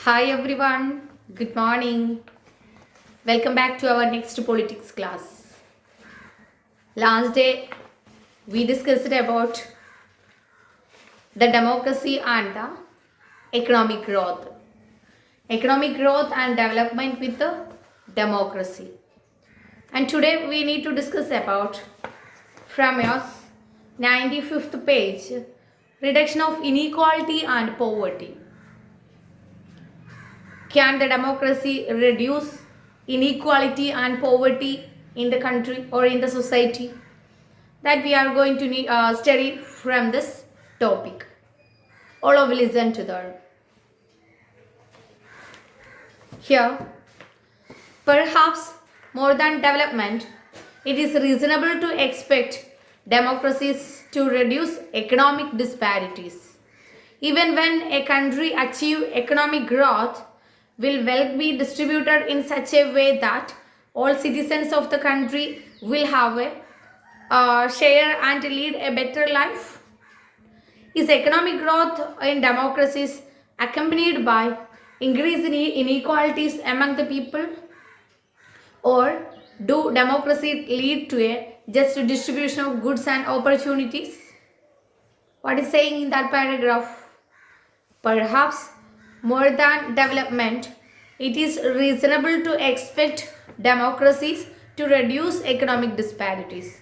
Hi everyone, good morning. Welcome back to our next politics class. Last day we discussed about the democracy and the economic growth. Economic growth and development with the democracy. And today we need to discuss about from your 95th page reduction of inequality and poverty. Can the democracy reduce inequality and poverty in the country or in the society? That we are going to study from this topic. All of you listen to that. Here, perhaps more than development, it is reasonable to expect democracies to reduce economic disparities. Even when a country achieves economic growth, will wealth be distributed in such a way that all citizens of the country will have a share and lead a better life? Is economic growth in democracies accompanied by increase in inequalities among the people? Or do democracy lead to a just distribution of goods and opportunities? What is saying in that paragraph? Perhaps more than development, it is reasonable to expect democracies to reduce economic disparities.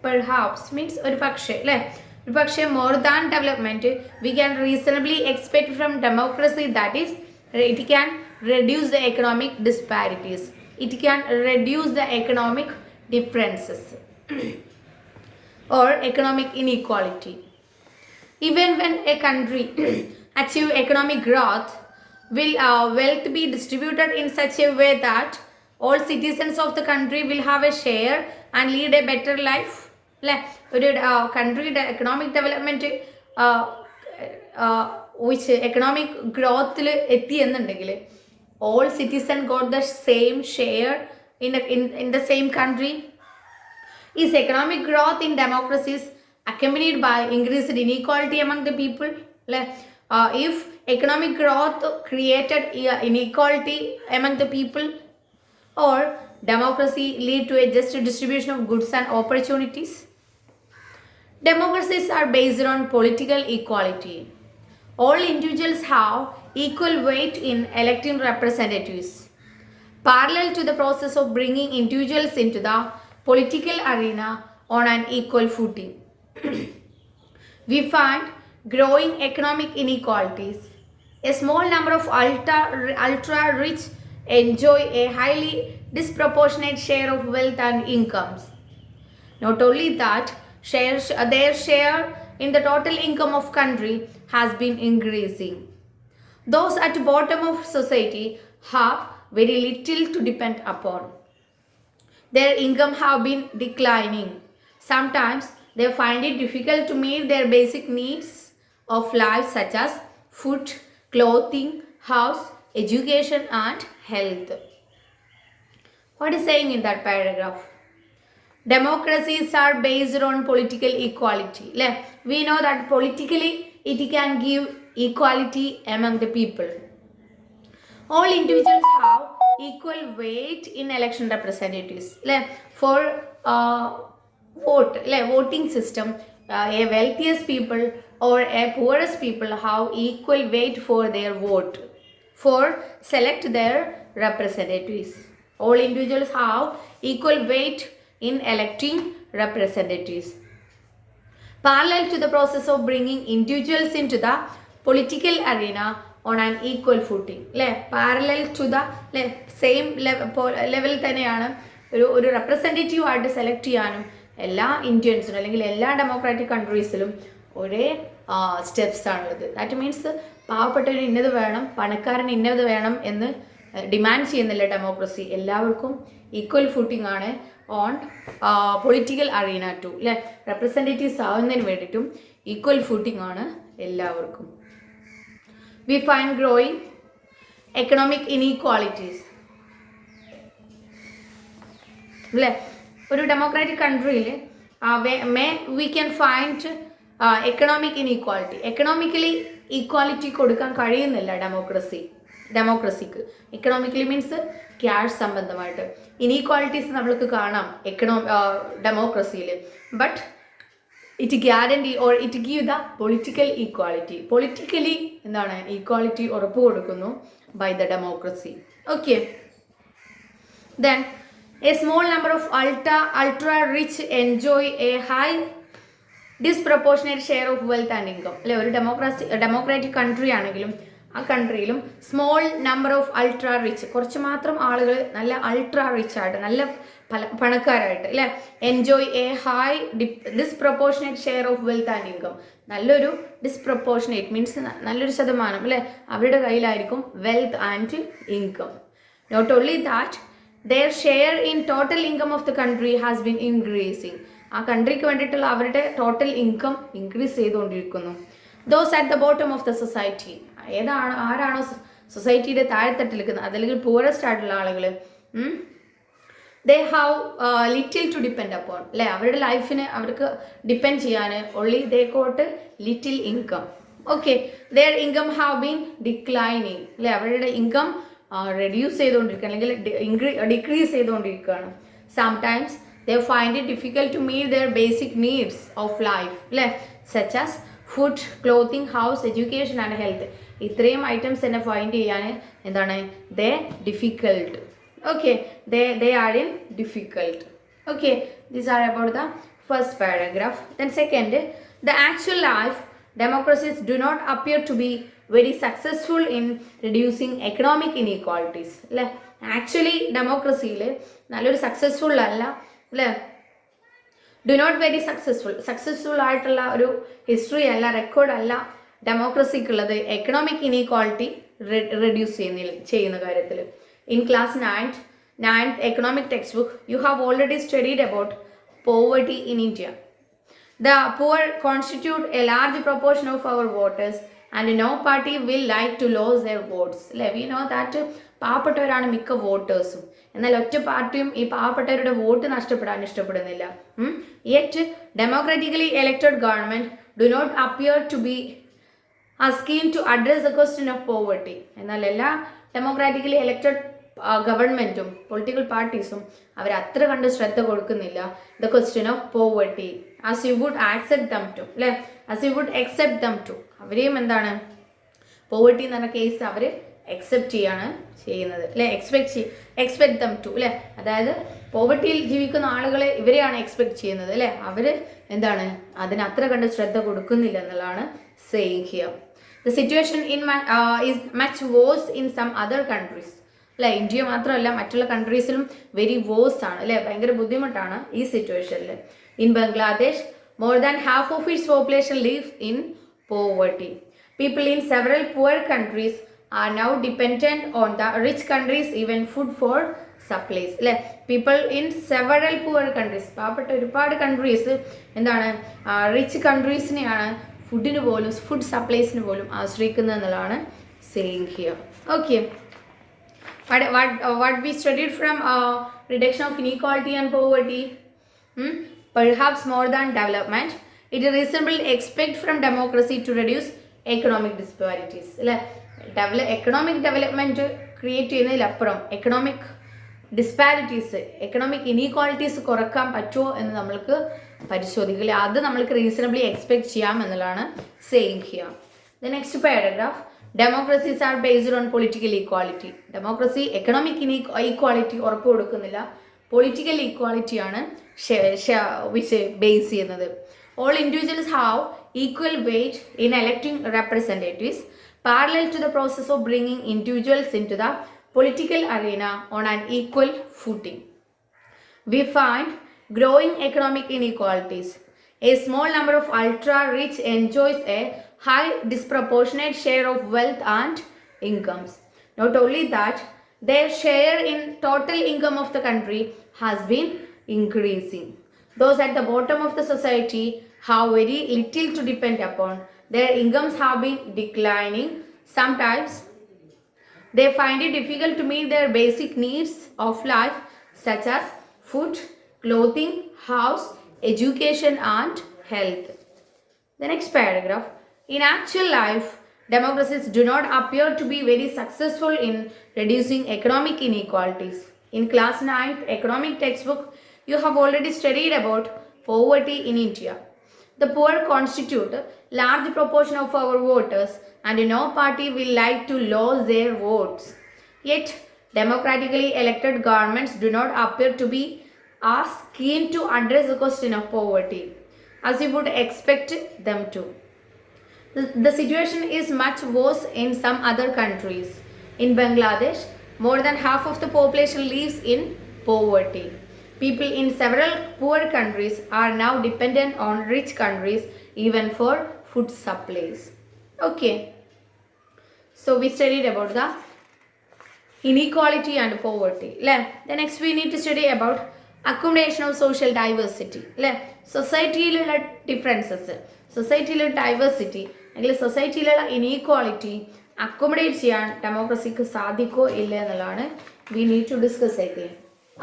Perhaps means ഒരു പക്ഷേ more than development, we can reasonably expect from democracy that is, it can reduce the economic disparities. It can reduce the economic differences or economic inequality. Even when a country achieve economic growth, will wealth be distributed in such a way that all citizens of the country will have a share and lead a better life? ഒരു കൺട്രിയുടെ economic development which economic ഗ്രോത്തിൽ എത്തി എന്നുണ്ടെങ്കിൽ all citizens got the same share in the same country. Is economic growth in democracies accompanied by increased inequality among the people? If economic growth created inequality among the people, or democracy lead to a just distribution of goods and opportunities? Democracies are based on political equality. All individuals have equal weight in electing representatives. Parallel to the process of bringing individuals into the political arena on an equal footing, we find growing economic inequalities. A small number of ultra rich enjoy a highly disproportionate share of wealth and incomes. Not only that, their share in the total income of country has been increasing. Those at the bottom of society have very little to depend upon. Their income have been declining. Sometimes they find it difficult to meet their basic needs of life such as food, clothing, house, education and health. What is saying in that paragraph? Democracies are based on political equality. We know that politically it can give equality among the people. All individuals have equal weight in election representatives. For voting system, a wealthiest people or a poorest people have equal weight for their vote for select their representatives. All individuals have equal weight in electing representatives. Parallel to the process of bringing individuals into the political arena on an equal footing. Parallel to the same level തന്നെയാണ് ഒരു representative ആയിട്ട് select ചെയ്യാനും എല്ലാ ഇന്ത്യൻസിനും അല്ലെങ്കിൽ എല്ലാ democratic കൺട്രീസിലും ഒരേ steps ആണുള്ളത്. That means പാവപ്പെട്ടവന് ഇന്നത് വേണം, പണക്കാരന് ഇന്നത് വേണം എന്ന് ഡിമാൻഡ് ചെയ്യുന്നില്ല ഡെമോക്രസി. എല്ലാവർക്കും ഈക്വൽ ഫൂട്ടിംഗ് ആണ് on political arena too. Representatives ആവുന്നതിന് വേണ്ടിയിട്ടും ഈക്വൽ ഫൂട്ടിംഗ് ആണ് എല്ലാവർക്കും. We find growing economic inequalities. ഒരു ഡെമോക്രാറ്റിക് കൺട്രിയിൽ we can find economic inequality. Economically equality കൊടുക്കാൻ കഴിയുന്നില്ല ഡെമോക്രസി. ഡെമോക്രസിക്ക്. എക്കണോമിക്കലി മീൻസ് ക്യാഷ് സംബന്ധമായിട്ട്. ഇനീക്വാളിറ്റീസ് നമ്മൾക്ക് കാണാം ഡെമോക്രസിയിൽ. But it guarantee or it give the political equality. Politically എന്താണ് ഈക്വാലിറ്റി ഉറപ്പ് കൊടുക്കുന്നു by the democracy. Okay. Then a small number of ultra rich enjoy a high disproportionate share of wealth and income. അല്ലെ, ഒരു democratic country ആണെങ്കിലും ആ കൺട്രിയിലും small number of ultra rich, കുറച്ച് മാത്രം ആളുകൾ നല്ല അൾട്രാ റിച്ച് ആയിട്ട് നല്ല പണക്കാരായിട്ട് അല്ലെ, enjoy a high disproportionate share of wealth and income. നല്ലൊരു ഡിസ്പ്രപ്പോർഷനേറ്റ് മീൻസ് നല്ലൊരു ശതമാനം അല്ലെ അവരുടെ കയ്യിലായിരിക്കും wealth and income. Not only that their share in total income of the country has been increasing. ആ കൺട്രിക്ക് വേണ്ടിയിട്ടുള്ള അവരുടെ ടോട്ടൽ ഇൻകം ഇൻക്രീസ് ചെയ്തുകൊണ്ടിരിക്കുന്നു. Those at the bottom of the society, ആരാണോ സൊസൈറ്റിയുടെ താഴെത്തട്ടിൽ നിൽക്കുന്നത് അതല്ലെങ്കിൽ പൂവറസ്റ്റ് ആയിട്ടുള്ള ആളുകൾ, they have little to depend upon അല്ലേ, അവരുടെ ലൈഫിന് അവർക്ക് ഡിപ്പെൻഡ് ചെയ്യാൻ only they got little income. Okay. Their income have been declining അല്ലേ, അവരുടെ ഇൻകം റെഡ്യൂസ് ചെയ്തുകൊണ്ടിരിക്കുക അല്ലെങ്കിൽ ഡിക്രീസ് ചെയ്തുകൊണ്ടിരിക്കുകയാണ്. Sometimes they find it difficult to meet their basic needs of life അല്ലേ, such as food, clothing, house, education and health. ഇത്രയും items തന്നെ find ചെയ്യാൻ എന്താണ് they difficult. Okay, they are in difficult. Okay, these are about the first paragraph. Then second, the actual life democracies do not appear to be very successful in reducing economic inequalities അല്ലേ. Actually ഡെമോക്രസിയിൽ നല്ലൊരു successful അല്ല അല്ലേ, do not very successful ആയിട്ടുള്ള ഒരു history അല്ല, record അല്ല ഡെമോക്രസിക്കുള്ളത് economic inequality reduce ചെയ്യുന്ന കാര്യത്തിൽ. In class 9th economic textbook you have already studied about poverty in India. The poor constitute a large proportion of our voters and no party will like to lose their votes. We know that പാവപ്പെട്ടവരാണ് മിക്ക വോട്ടേഴ്സും, എന്നാൽ ഒറ്റ പാർട്ടിയും ഈ പാവപ്പെട്ടവരുടെ vote നഷ്ടപ്പെടാൻ ഇഷ്ടപ്പെടുന്നില്ല. Yet democratically elected government do not appear to be as keen to address the question of poverty. എന്നാൽ എല്ലാ ഡെമോക്രാറ്റിക്കലി elected ഗവൺമെൻറ്റും പൊളിറ്റിക്കൽ പാർട്ടീസും അവർ അത്ര കണ്ട് ശ്രദ്ധ കൊടുക്കുന്നില്ല the question of poverty as you would accept them to അല്ലേ, as you would except them to. അവരെയും എന്താണ് പോവർട്ടി എന്ന് പറഞ്ഞ കേസ് അവർ എക്സെപ്റ്റ് ചെയ്യാണ് ചെയ്യുന്നത് അല്ലേ, എക്സ്പെക്ട് ദം ടു അല്ലേ, അതായത് പോവർട്ടിയിൽ ജീവിക്കുന്ന ആളുകളെ ഇവരെയാണ് എക്സ്പെക്ട് ചെയ്യുന്നത് അല്ലേ, അവർ എന്താണ് അതിന് അത്ര കണ്ട് ശ്രദ്ധ കൊടുക്കുന്നില്ല എന്നുള്ളതാണ് saying here. The situation is much worse in some other countries അല്ലെ. ഇന്ത്യ മാത്രമല്ല മറ്റുള്ള കൺട്രീസിലും വെരി വേഴ്സ് ആണ് അല്ലെ, ഭയങ്കര ബുദ്ധിമുട്ടാണ് ഈ സിറ്റുവേഷനിൽ. In Bangladesh more than half of its population lives in poverty. People in several poor countries are now dependent on the rich countries even food for supplies അല്ലെ. People in several poor countries, പാവപ്പെട്ട ഒരുപാട് countries എന്താണ് rich കൺട്രീസിനെയാണ് ഫുഡിന് പോലും food സപ്ലൈസിന് പോലും ആശ്രയിക്കുന്നത് എന്നുള്ളതാണ് saying here. Okay, what we studied from reduction of inequality and poverty, perhaps more than development, it is reasonable to expect from democracy to reduce economic disparities അല്ലേ. Economic development create ചെയ്യുന്നതിലപ്പുറം economic disparities economic inequalities കുറക്കാൻ പറ്റുമോ എന്ന് നമ്മൾക്ക് പരിശോധിക്കില്ല, അത് നമ്മൾക്ക് reasonably expect ചെയ്യാം എന്നുള്ളതാണ് saying here. The next paragraph, democracies are based on political equality. Democracy economic equality ഉറപ്പ് കൊടുക്കുന്നില്ല, പൊളിറ്റിക്കൽ ഈക്വാലിറ്റിയാണ് ബേസ് ചെയ്യുന്നത്. All individuals have equal weight in electing representatives parallel to the process of bringing individuals into the political arena on an equal footing. We find growing economic inequalities. A small number of ultra-rich enjoys a high disproportionate share of wealth and incomes. Not only that, their share in total income of the country has been increasing. Those at the bottom of the society have very little to depend upon. Their incomes have been declining. Sometimes they find it difficult to meet their basic needs of life such as food, clothing, house, education and health. The next paragraph, in actual life, democracies do not appear to be very successful in reducing economic inequalities. In class 9th economic textbook, you have already studied about poverty in India. The poor constitute a large proportion of our voters, and no party will like to lose their votes. Yet, democratically elected governments do not appear to be as keen to address the question of poverty as you would expect them to. The situation is much worse in some other countries. In Bangladesh, more than half of the population lives in poverty. People in several poor countries are now dependent on rich countries even for food supplies. Okay, so we studied about the inequality and poverty. The next we need to study about accumulation of social diversity. Societyയിലുള്ള differences, സൊസൈറ്റിയിലുള്ള diversity അല്ലെങ്കിൽ സൊസൈറ്റിയിലുള്ള inequality accommodate ചെയ്യാൻ ഡെമോക്രസിക്ക് സാധിക്കോ ഇല്ല എന്നുള്ളതാണ് we need to discuss again.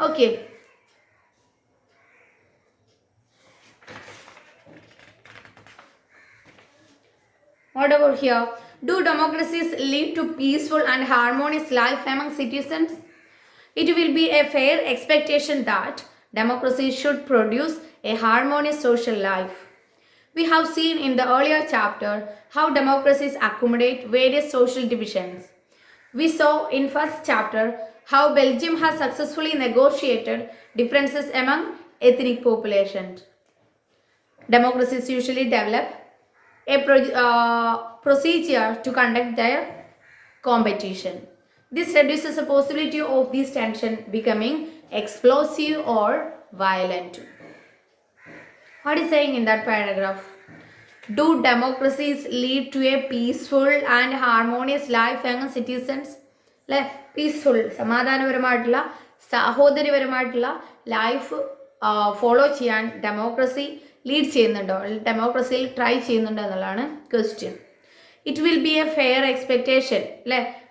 Okay, what about here? Do democracies lead to peaceful and harmonious life among citizens? It will be a fair expectation that democracy should produce a harmonious social life. We have seen in the earlier chapter how democracies accommodate various social divisions. We saw in first chapter how Belgium has successfully negotiated differences among ethnic populations. Democracies usually develop a procedure to conduct their competition. This reduces the possibility of this tension becoming explosive or violent. What is saying in that paragraph? Do democracies lead to a peaceful and harmonious life among citizens? Peaceful, സമാധാനപരമായിട്ടുള്ള സഹോദര്യപരമായിട്ടുള്ള life follow ചെയ്യാൻ democracy lead ചെയ്യുന്നുണ്ടോ, ഡെമോക്രസിയിൽ try ചെയ്യുന്നുണ്ടോ എന്നുള്ളതാണ് question. It will be a fair expectation.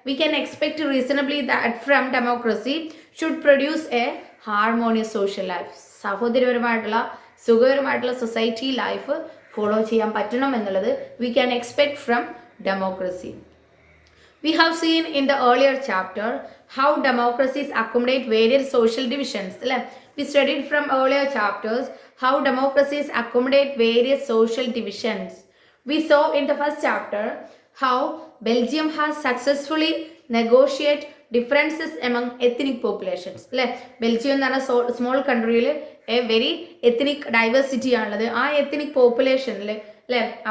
We can expect reasonably that from democracy should produce a harmonious social life. സഹോദര്യപരമായിട്ടുള്ള സുഖകരമായിട്ടുള്ള society life follow ചെയ്യാൻ പറ്റണം എന്നുള്ളത് we can expect from democracy. We have seen in the earlier chapter how democracies accommodate various social divisions. We studied from earlier chapters how democracies accommodate various social divisions. We saw in the first chapter how Belgium has successfully negotiated differences among ethnic populations. Belgium എന്ന് പറഞ്ഞ small കൺട്രിയിൽ a very ethnic diversity ആണുള്ളത്. ആ ethnic പോപ്പുലേഷനിൽ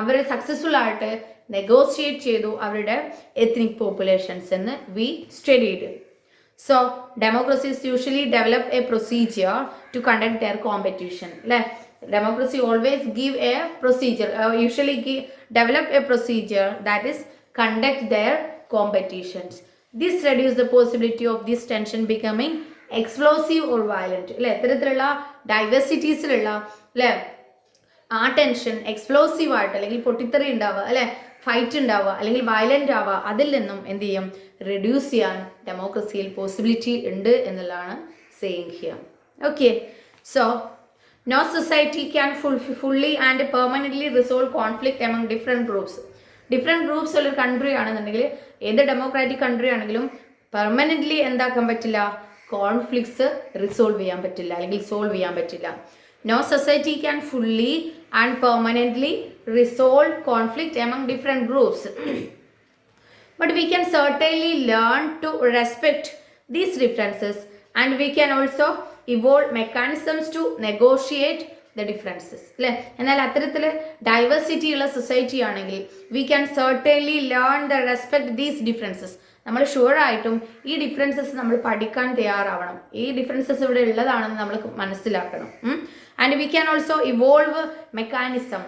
അവർ successful ആയിട്ട് negotiate ചെയ്തു അവരുടെ എത്നിക് പോപ്പുലേഷൻസ് എന്ന് we studied. So democracies usually develop a procedure to conduct their competition. Democracy always give a procedure, usually develop a procedure that is conduct their competitions. This reduce the possibility of this tension becoming explosive or violent. ഇത്തരത്തിലുള്ള ഡൈവേഴ്സിറ്റീസിലുള്ള ആ tension explosive ആയിട്ട് അല്ലെങ്കിൽ പൊട്ടിത്തെറി ഉണ്ടാവുക, fight ഉണ്ടാവുക അല്ലെങ്കിൽ violent ആവുക, അതിൽ നിന്നും എന്ത് ചെയ്യും, റെഡ്യൂസ് ചെയ്യാൻ ഡെമോക്രസിയിൽ പോസിബിലിറ്റി ഉണ്ട് എന്നുള്ളതാണ് saying here. Okay, so no society can fully and permanently resolve conflict among different groups. Different groups ഉള്ളൊരു കൺട്രി ആണെന്നുണ്ടെങ്കിൽ ഏത് ഡെമോക്രാറ്റിക് കൺട്രി ആണെങ്കിലും പെർമനൻ്റ്ലി എന്താക്കാൻ പറ്റില്ല, കോൺഫ്ലിക്ട്സ് റിസോൾവ് ചെയ്യാൻ പറ്റില്ല അല്ലെങ്കിൽ സോൾവ് ചെയ്യാൻ പറ്റില്ല. No society can fully and permanently resolve conflict among different groups. But we can certainly learn to respect these differences, and we can also evolve mechanisms to negotiate the differences. എന്നാൽ അത്തരത്തിൽ diversity ഉള്ള society ആണെങ്കിൽ we can certainly learn the respect these differences. നമ്മൾ ഷുവറായിട്ടും ഈ differences നമ്മൾ പഠിക്കാൻ തയ്യാറാവണം. ഈ ഡിഫറൻസസ് ഇവിടെ ഉള്ളതാണെന്ന് നമ്മൾ മനസ്സിലാക്കണം. And we can also evolve mechanism.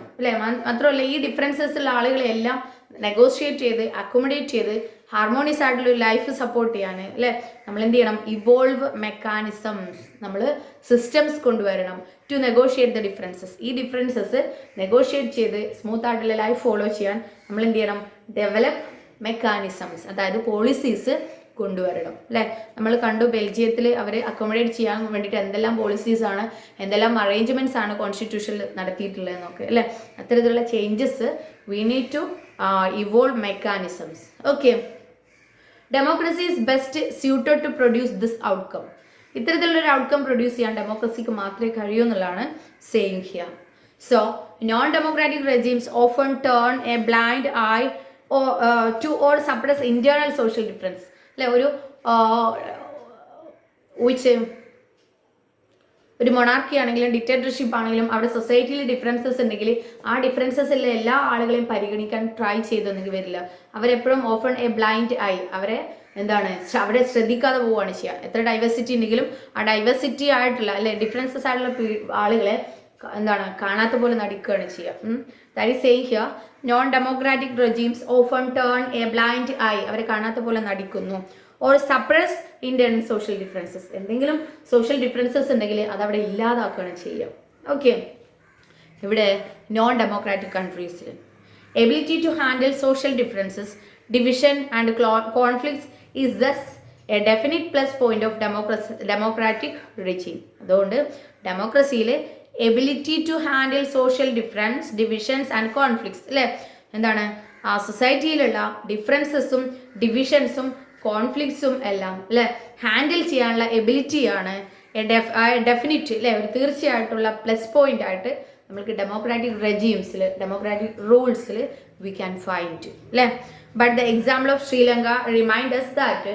മാത്രമല്ല ഈ ഡിഫറൻസസ് ഉള്ള ആളുകളെല്ലാം നെഗോഷിയേറ്റ് ചെയ്ത് അക്കോമഡേറ്റ് ചെയ്ത് ഹാർമോണിയസ് ആയിട്ടുള്ള ലൈഫ് സപ്പോർട്ട് ചെയ്യാൻ നമ്മൾ എന്ത് ചെയ്യണം, ഇവോൾവ് മെക്കാനിസംസ്, നമ്മൾ സിസ്റ്റംസ് കൊണ്ടുവരണം ടു നെഗോഷിയേറ്റ് ദ ഡിഫറൻസസ്. ഈ ഡിഫറൻസസ് നെഗോഷിയേറ്റ് ചെയ്ത് സ്മൂത്ത് ആയിട്ടുള്ള ലൈഫ് ഫോളോ ചെയ്യാൻ നമ്മൾ എന്ത് ചെയ്യണം, ഡെവലപ്പ് മെക്കാനിസംസ്, അതായത് പോളിസീസ് കൊണ്ടുവരണം. നമ്മൾ കണ്ടു ബെൽജിയത്തിൽ അവർ അക്കോമഡേറ്റ് ചെയ്യാൻ വേണ്ടിയിട്ട് എന്തെല്ലാം പോളിസീസാണ്, എന്തെല്ലാം അറേഞ്ച്മെൻറ്റ്സ് ആണ് കോൺസ്റ്റിറ്റ്യൂഷനിൽ നടത്തിയിട്ടുള്ളതെന്നൊക്കെ അത്തരത്തിലുള്ള changes we need to evolved mechanisms. Okay. Democracy is best suited to produce this outcome. ഇത്തരത്തിലുള്ളൊരു ഔട്ട്കം പ്രൊഡ്യൂസ് ചെയ്യാൻ ഡെമോക്രസിക്ക് മാത്രമേ കഴിയൂ എന്നുള്ളതാണ് saying here. So non democratic regimes often turn a blind eye to or suppress internal social difference. അല്ലെ, ഒരു monarchy ആണെങ്കിലും dictatorship ആണെങ്കിലും അവിടെ സൊസൈറ്റിയിൽ ഡിഫറൻസസ് ഉണ്ടെങ്കിൽ ആ ഡിഫറൻസസിലെ എല്ലാ ആളുകളെയും പരിഗണിക്കാൻ ട്രൈ ചെയ്തൊന്നും വരില്ല. അവരെപ്പോഴും ഓഫൺ എ ബ്ലൈൻഡ് ഐ, അവരെ അവിടെ ശ്രദ്ധിക്കാതെ പോവുകയാണ് ചെയ്യുക. എത്ര ഡൈവേഴ്സിറ്റി ഉണ്ടെങ്കിലും ആ ഡൈവേഴ്സിറ്റി ആയിട്ടുള്ള ഡിഫറൻസസ് ആയിട്ടുള്ള ആളുകളെ കാണാത്ത പോലെ നടിക്കുകയാണ് ചെയ്യുക. That is saying here non democratic regimes often turn a blind eye, അവരെ കാണാത്ത പോലെ നടിക്കുന്നു. Or suppress internal social differences, എന്തെങ്കിലും സോഷ്യൽ ഡിഫറൻസസ് ഉണ്ടെങ്കിൽ അതവിടെ ഇല്ലാതാക്കുകയാണ് ചെയ്യുക. ഓക്കെ, ഇവിടെ നോൺ ഡെമോക്രാറ്റിക് കൺട്രീസിൽ ability to handle social differences, division and conflicts is thus a definite plus point of democratic regime. അതുകൊണ്ട് ഡെമോക്രസിയിൽ ability to handle social divisions and conflicts, അല്ലേ, എന്താണ് ആ സൊസൈറ്റിയിലുള്ള ഡിഫറൻസസും ഡിവിഷൻസും കോൺഫ്ലിക്ട്സും എല്ലാം അല്ലെ ഹാൻഡിൽ ചെയ്യാനുള്ള എബിലിറ്റിയാണ് ഡെഫിനിറ്റ് അല്ലെ ഒരു തീർച്ചയായിട്ടുള്ള പ്ലസ് പോയിന്റ് ആയിട്ട് നമ്മൾക്ക് ഡെമോക്രാറ്റിക് റെജീംസിൽ ഡെമോക്രാറ്റിക് റൂൾസിൽ വി ക്യാൻ ഫൈൻഡ് അല്ലെ. But the example of Sri Lanka remind us that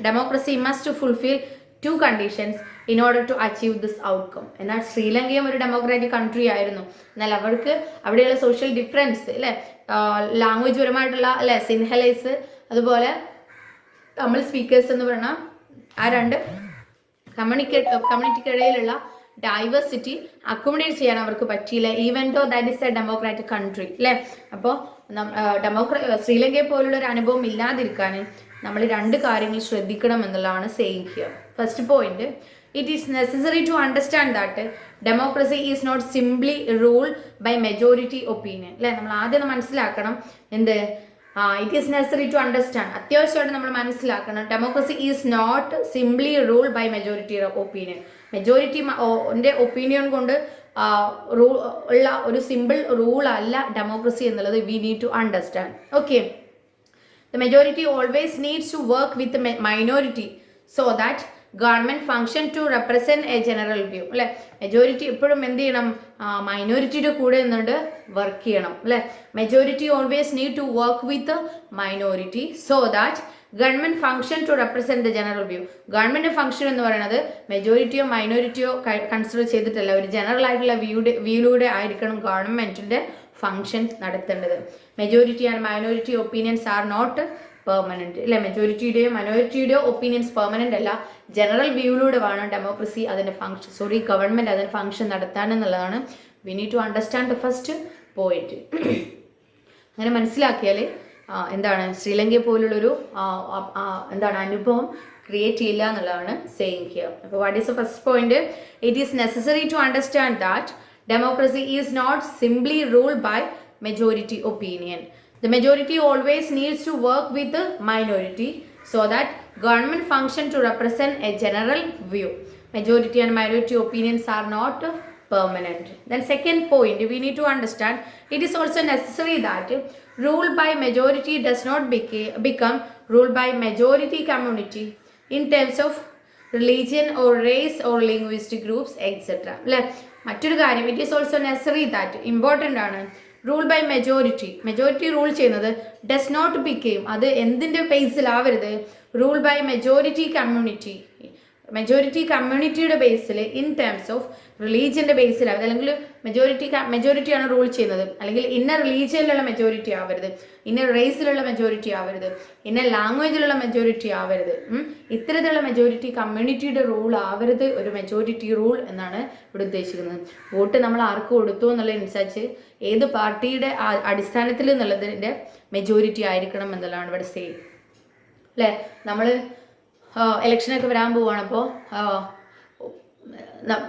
democracy must fulfil two conditions in order to achieve this outcome. എന്നാൽ ശ്രീലങ്കയും ഒരു ഡെമോക്രാറ്റിക് കൺട്രി ആയിരുന്നു. എന്നാൽ അവർക്ക് അവിടെയുള്ള സോഷ്യൽ ഡിഫറൻസ് അല്ലെ, ലാംഗ്വേജ് പരമായിട്ടുള്ള അല്ലെ സിൻഹലൈസ്, അതുപോലെ തമിഴ് സ്പീക്കേഴ്സ് എന്ന് പറഞ്ഞാൽ ആ രണ്ട് കമ്മ്യൂണിറ്റിക്കിടയിലുള്ള ഡൈവേഴ്സിറ്റി അക്കോമഡേറ്റ് ചെയ്യാൻ അവർക്ക് പറ്റിയില്ല, even though that is a democratic country അല്ലേ. അപ്പോൾ ശ്രീലങ്കയെ പോലുള്ള ഒരു അനുഭവം ഇല്ലാതിരിക്കാൻ നമ്മൾ രണ്ട് കാര്യങ്ങൾ ശ്രദ്ധിക്കണം എന്നുള്ളതാണ് saying here. First point, it is necessary to understand that democracy is not simply ruled by majority opinion അല്ലേ. നമ്മൾ ആദ്യം മനസ്സിലാക്കണം എന്ത്, it is necessary to understand, അത്യാവശ്യമായിട്ട് നമ്മൾ മനസ്സിലാക്കണം democracy is not simply ruled by majority opinion. മെജോറിറ്റിന്റെ opinion കൊണ്ട് ഉള്ള ഒരു സിമ്പിൾ റൂൾ അല്ല ഡെമോക്രസി എന്നുള്ളത് we need to understand. Okay, the majority always needs to work with the minority so that government function to represent a general view അല്ലെ. Majority എപ്പോഴും എന്ത് ചെയ്യണം, മൈനോറിറ്റിയുടെ കൂടെ നിന്നുകൊണ്ട് വർക്ക് ചെയ്യണം അല്ലെ. Majority always need to work with minority so that government function to represent the general view. Government function എന്ന് പറയുന്നത് മെജോറിറ്റിയോ മൈനോറിറ്റിയോ കൺസിഡർ ചെയ്തിട്ടല്ല, ഒരു ജനറൽ ആയിട്ടുള്ള വ്യൂയിലൂടെ ആയിരിക്കണം ഗവൺമെന്റിന്റെ ഫംഗ്ഷൻ നടത്തേണ്ടത്. Majority and minority opinions are not permanent അല്ലെ. മെജോറിറ്റിയുടെയോ മൈനോറിറ്റിയുടെയോ ഒപ്പീനിയൻസ് പെർമനന്റ് അല്ല. ജനറൽ വ്യൂയിലൂടെ വേണം ഡെമോക്രസി അതിന്റെ ഗവൺമെന്റ് അതിന്റെ ഫംഗ്ഷൻ നടത്താൻ എന്നുള്ളതാണ്. We need to understand the first point. അങ്ങനെ മനസ്സിലാക്കിയാൽ എന്താണ് ശ്രീലങ്കയെ പോലുള്ളൊരു എന്താണ് അനുഭവം ക്രിയേറ്റ് ചെയ്യില്ല എന്നുള്ളതാണ് സെയിങ് ഹിയർ. അപ്പോൾ what is the first point, it is necessary to understand that democracy is not simply ruled by majority opinion. The majority always needs to work with the minority so that government function to represent a general view. Majority and minority opinions are not permanent. Then second point, we need to understand it is also necessary that rule by majority does not become rule by majority community in terms of religion or race or linguistic groups etc. മറ്റൊരു കാര്യം, it is also necessary that important ആണ് rule by majority rule ചെയ്യുന്നത് does not became, അത് എന്തിൻ്റെ ബേസിലാവരുത്, rule by majority കമ്മ്യൂണിറ്റിയുടെ ബേസിൽ in terms of റിലീജിയൻ്റെ ബേസിലാവരുത്. അല്ലെങ്കിൽ മെജോറിറ്റിയാണ് rule ചെയ്യുന്നത്, അല്ലെങ്കിൽ ഇന്ന റിലീജിയനിലുള്ള മെജോറിറ്റി ആവരുത്, ഇന്ന റേസിലുള്ള മെജോറിറ്റി ആവരുത്, ഇന്ന ലാംഗ്വേജിലുള്ള മെജോറിറ്റി ആവരുത്. ഇത്തരത്തിലുള്ള മെജോറിറ്റി കമ്മ്യൂണിറ്റിയുടെ റൂൾ ആവരുത് ഒരു മെജോറിറ്റി റൂൾ എന്നാണ് ഇവിടെ ഉദ്ദേശിക്കുന്നത്. വോട്ട് നമ്മൾ ആർക്ക് കൊടുത്തു എന്നുള്ളതനുസരിച്ച് ഏത് പാർട്ടിയുടെ അടിസ്ഥാനത്തിൽ എന്നുള്ളതിൻ്റെ മെജോറിറ്റി ആയിരിക്കണം എന്നുള്ളതാണ് ഇവിടെ സെയിം അല്ലേ. നമ്മൾ ഇലക്ഷനൊക്കെ വരാൻ പോവുകയാണ്. അപ്പോൾ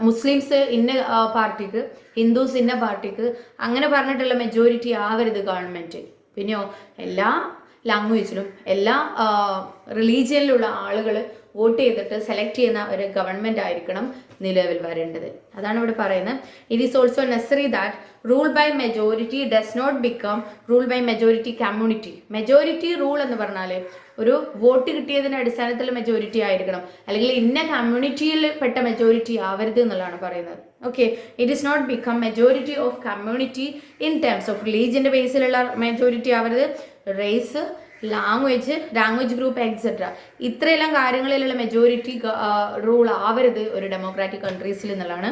മുസ്ലിംസ് ഇന്ന പാർട്ടിക്ക്, ഹിന്ദുസ് ഇന്ന പാർട്ടിക്ക്, അങ്ങനെ പറഞ്ഞിട്ടുള്ള മെജോറിറ്റി ആവരുത് ഗവൺമെൻറ്. പിന്നെയോ എല്ലാ ലാംഗ്വേജിലും എല്ലാ റിലീജിയനിലുള്ള ആളുകൾ വോട്ട് ചെയ്തിട്ട് സെലക്ട് ചെയ്യുന്ന ഒരു ഗവൺമെൻറ് ആയിരിക്കണം നിലവിൽ വരേണ്ടത്. അതാണ് ഇവിടെ പറയുന്നത്. It is also necessary that rule by majority does not become rule by majority community. Majority rule എന്ന് പറഞ്ഞാൽ ഒരു വോട്ട് കിട്ടിയതിൻ്റെ അടിസ്ഥാനത്തിൽ മെജോറിറ്റി ആയിരിക്കണം, അല്ലെങ്കിൽ ഇന്ന കമ്മ്യൂണിറ്റിയിൽ പെട്ട മെജോറിറ്റി ആവരുത് എന്നുള്ളതാണ് പറയുന്നത്. Okay, it is not become majority of community in terms of റിലീജിയൻ്റെ ബേസിലുള്ള മെജോറിറ്റി ആവരുത്, റേസ്, ലാംഗ്വേജ് ഗ്രൂപ്പ് എക്സെട്ര ഇത്രയെല്ലാം കാര്യങ്ങളിലുള്ള മെജോറിറ്റി റൂൾ ആവരുത് ഒരു ഡെമോക്രാറ്റിക് കൺട്രീസിൽ എന്നുള്ളതാണ്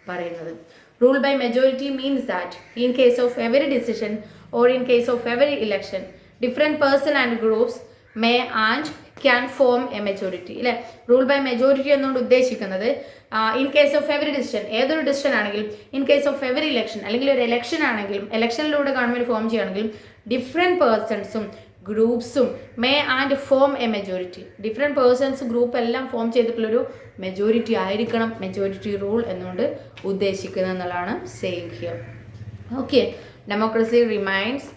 പറയുന്നത്. Rule by majority means that in case of every decision or in case of every election different person and groups may and can form a majority. അല്ലേ, rule by majority എന്നുകൊണ്ട് ഉദ്ദേശിക്കുന്നത് in case of every decision, ഏതൊരു decision ആണെങ്കിലും, in case of every election അല്ലെങ്കിൽ ഒരു election ആണെങ്കിലും, ഇലക്ഷനിലൂടെ government form ചെയ്യുകയാണെങ്കിലും ഡിഫറെൻറ്റ് പേഴ്സൺസും ഗ്രൂപ്പ്സും may and form a majority. Different persons group എല്ലാം ഫോം ചെയ്തിട്ടുള്ളൊരു മെജോറിറ്റി ആയിരിക്കണം മെജോറിറ്റി റൂൾ എന്നുകൊണ്ട് ഉദ്ദേശിക്കുന്നത് എന്നുള്ളതാണ് saying here. Okay, democracy remains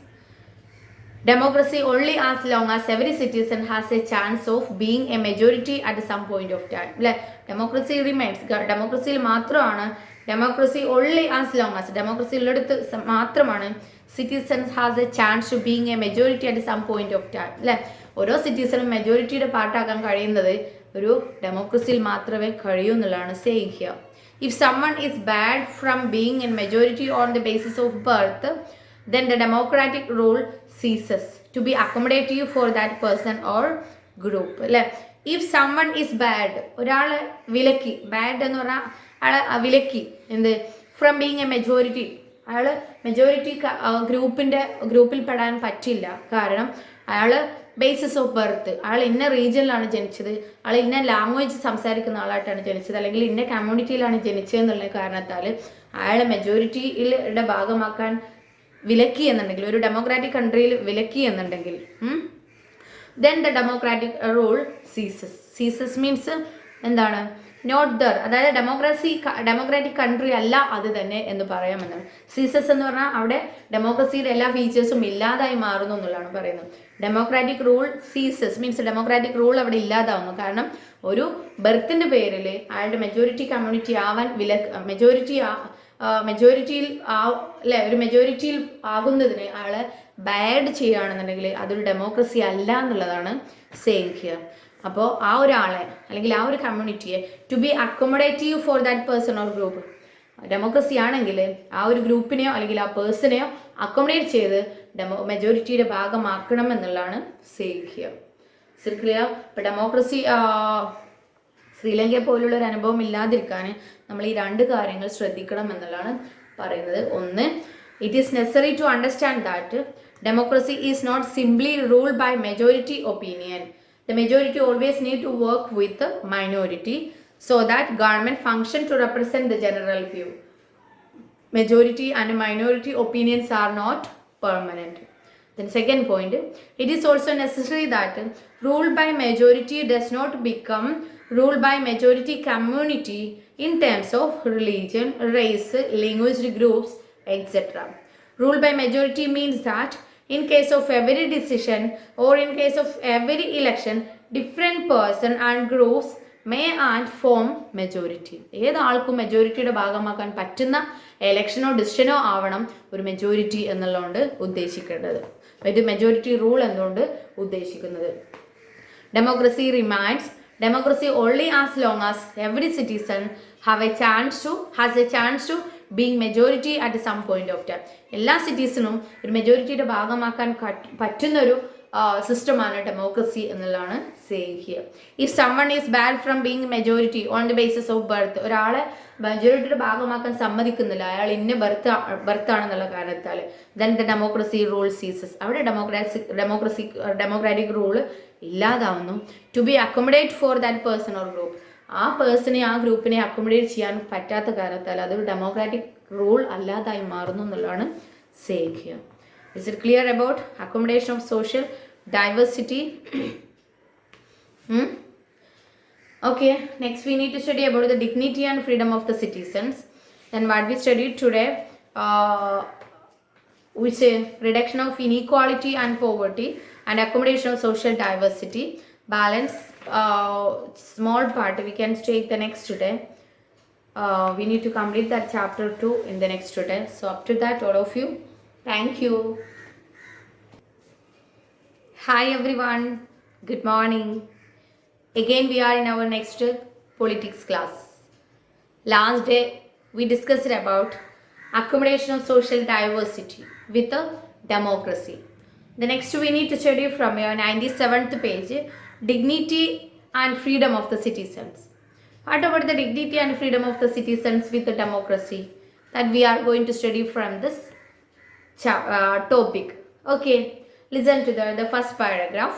democracy only as long as every citizen has a chance of being a majority at some point of time. അല്ലെ, democracy remains, ഡെമോക്രസിയിൽ മാത്രമാണ്, democracy only as long as, democracy ഉള്ളിടത്ത് മാത്രമാണ് citizens has a chance to being a majority at some point of time. അല്ലെ, ഓരോ സിറ്റിസണും മെജോറിറ്റിയുടെ പാർട്ടാക്കാൻ കഴിയുന്നത് ഒരു ഡെമോക്രസിയിൽ മാത്രമേ കഴിയൂ എന്നുള്ളതാണ് saying here. If someone is barred from being in majority on the basis of birth, then the democratic rule ceases to be accommodative for that person or group. അല്ലേ, if someone is bad, ഒരാളെ വിലക്കി, bad എന്ന് പറഞ്ഞാൽ അയാളെ വിലക്കി എന്ത്, from being a majority, അയാൾ majority ഗ്രൂപ്പിൽ പെടാൻ പറ്റില്ല. കാരണം അയാൾ ബേസിസ് ഓഫ് ബർത്ത്, അയാൾ ഇന്ന റീജിയനിലാണ് ജനിച്ചത്, അയാൾ ഇന്ന ലാംഗ്വേജ് സംസാരിക്കുന്ന ആളായിട്ടാണ് ജനിച്ചത്, അല്ലെങ്കിൽ ഇന്ന കമ്മ്യൂണിറ്റിയിലാണ് ജനിച്ചത് എന്നുള്ള കാരണത്താൽ അയാളെ മെജോറിറ്റിയുടെ ഭാഗമാക്കാൻ വിലക്കി എന്നുണ്ടെങ്കിൽ, ഒരു ഡെമോക്രാറ്റിക് കൺട്രിയിൽ വിലക്കി എന്നുണ്ടെങ്കിൽ, then the democratic rule ceases means എന്താണ്, നോട്ട് ദർ, അതായത് ഡെമോക്രാറ്റിക് കൺട്രി അല്ല അത് തന്നെ എന്ന് പറയാമെന്നാണ്. സീസസ് എന്ന് പറഞ്ഞാൽ അവിടെ ഡെമോക്രസിയുടെ എല്ലാ ഫീച്ചേഴ്സും ഇല്ലാതായി മാറുന്നു എന്നുള്ളതാണ് പറയുന്നത്. Democratic rule ceases means democratic rule അവിടെ ഇല്ലാതാവുന്നു. കാരണം ഒരു ബർത്തിൻ്റെ പേരിൽ അയാളുടെ മെജോറിറ്റി കമ്മ്യൂണിറ്റി ആവാൻ മെജോറിറ്റിയിൽ അല്ലെ, ഒരു മെജോറിറ്റിയിൽ ആകുന്നതിന് ആളെ ബാഡ് ചെയ്യുകയാണെന്നുണ്ടെങ്കിൽ അതൊരു ഡെമോക്രസി അല്ല എന്നുള്ളതാണ് സെയിങ് ഹിയർ. അപ്പോൾ ആ ഒരാളെ അല്ലെങ്കിൽ ആ ഒരു കമ്മ്യൂണിറ്റിയെ to be accommodative for that person or group, democracy ആണെങ്കിൽ ആ ഒരു ഗ്രൂപ്പിനെയോ അല്ലെങ്കിൽ ആ പേഴ്സണെയോ അക്കോമഡേറ്റ് ചെയ്ത് മെജോറിറ്റിയുടെ ഭാഗമാക്കണം എന്നുള്ളതാണ് സെയിങ് ഹിയർ. ക്ലിയർ? ഇപ്പോൾ ഡെമോക്രസി ശ്രീലങ്കയെ പോലുള്ള ഒരു അനുഭവം ഇല്ലാതിരിക്കാൻ നമ്മൾ ഈ രണ്ട് കാര്യങ്ങൾ ശ്രദ്ധിക്കണം എന്നുള്ളതാണ് പറയുന്നത്. ഒന്ന്, it is necessary to understand that democracy is not simply ruled by majority opinion. The majority always need to work with the minority so that government function to represent the general view. Majority and minority opinions are not permanent. Then second point, it is also necessary that rule by majority does not become rule by majority community in terms of religion, race, language groups, etc. Rule by majority means that in case of every decision or in case of every election, different person and groups may and form majority. ഏതാൾക്കും മെജോറിറ്റിയുടെ ഭാഗമാക്കാൻ പറ്റുന്ന എലക്ഷനോ ഡിസിഷനോ ആവണം ഒരു majority എന്നുള്ളതുകൊണ്ട് ഉദ്ദേശിക്കേണ്ടത്. ഇത് majority rule എന്നുകൊണ്ട് ഉദ്ദേശിക്കുന്നത്. Democracy remains democracy only as long as every citizen has a chance to being majority at some point of time. എല്ലാ സിറ്റീസണും ഒരു മെജോറിറ്റിയുടെ ഭാഗമാക്കാൻ പറ്റുന്ന ഒരു സിസ്റ്റമാണ് ഡെമോക്രസി എന്നുള്ളതാണ് saying here. If someone is barred from being majority on the basis of birth, ഒരാളെ മെജോറിറ്റിയുടെ ഭാഗമാക്കാൻ സമ്മതിക്കുന്നില്ല, അയാൾ ഇന്ന ബർത്താണെന്നുള്ള കാരണത്താൽ, then the democracy rule ceases, അവിടെ ഡെമോക്രാറ്റിക് റൂള് ഇല്ലാതാവുന്നു. To be accommodate for that person or group, ആ പേഴ്സണെ ആ ഗ്രൂപ്പിനെ അക്കോമഡേറ്റ് ചെയ്യാൻ പറ്റാത്ത കാരണത്താൽ അതൊരു ഡെമോക്രാറ്റിക് റൂൾ അല്ലാതായി മാറുന്നു എന്നുള്ളതാണ് saying here. Is it clear about accommodation of social diversity? Okay, next we need to study about the dignity and freedom of the citizens. Then what we studied today, we say reduction of inequality and poverty and accommodation of social diversity. balance small part we can take the next day. We need to complete that chapter 2 in the next day. So up to that, all of you, thank you. Hi everyone, good morning. Again we are in our next politics class. Last day we discussed about accommodation of social diversity with a democracy. The next we need to study from your 97th page, dignity and freedom of the citizens. What about the dignity and freedom of the citizens with the democracy? That we are going to study from this topic. Okay, listen to the first paragraph.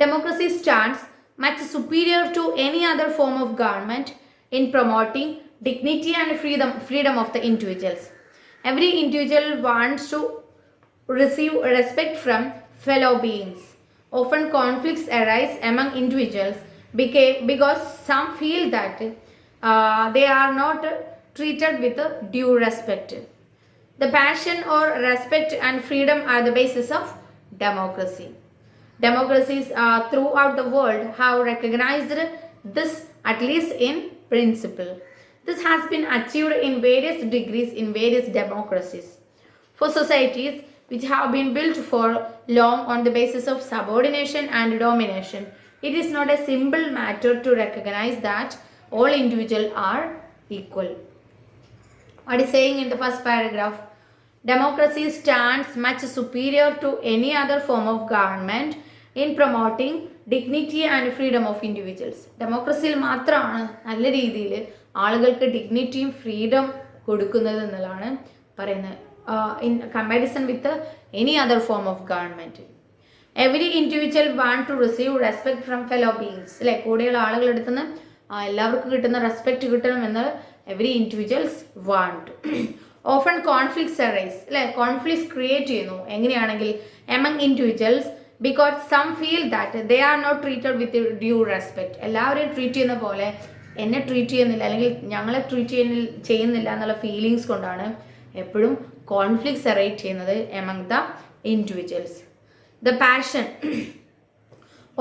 Democracy stands much superior to any other form of government in promoting dignity and freedom of the individuals. Every individual wants to receive respect from fellow beings. Often conflicts arise among individuals because some feel that they are not treated with due respect. The passion or respect and freedom are the basis of democracy. Democracies throughout the world have recognized this, at least in principle. This has been achieved in various degrees in various democracies. For societies which have been built for long on the basis of subordination and domination, it is not a simple matter to recognize that all individuals are equal. What is saying in the first paragraph? Democracy stands much superior to any other form of government in promoting dignity and freedom of individuals. ഡെമോക്രസിയിൽ മാത്രമാണ് നല്ല രീതിയിൽ ആളുകൾക്ക് ഡിഗ്നിറ്റിയും freedom കൊടുക്കുന്നത് എന്നുള്ളതാണ് പറയുന്നത്. In comparison with any other form of government. Every individual want to receive respect from fellow beings. അല്ലെ, കൂടെയുള്ള ആളുകളെടുത്തുനിന്ന് എല്ലാവർക്കും കിട്ടുന്ന റെസ്പെക്റ്റ് കിട്ടണമെന്ന് every individuals want. Often conflicts arise. അല്ലെ, കോൺഫ്ലിക്ട്സ് ക്രിയേറ്റ് ചെയ്യുന്നു എങ്ങനെയാണെങ്കിൽ among individuals because some feel that they are not treated with due respect. എല്ലാവരെയും ട്രീറ്റ് ചെയ്യുന്ന പോലെ എന്നെ ട്രീറ്റ് ചെയ്യുന്നില്ല അല്ലെങ്കിൽ ഞങ്ങളെ ട്രീറ്റ് ചെയ്യുന്നില്ല എന്നുള്ള ഫീലിങ്സ് കൊണ്ടാണ് എപ്പോഴും കോൺഫ്ലിക്ട്സ് അറൈറ്റ് ചെയ്യുന്നത് among the individuals. The passion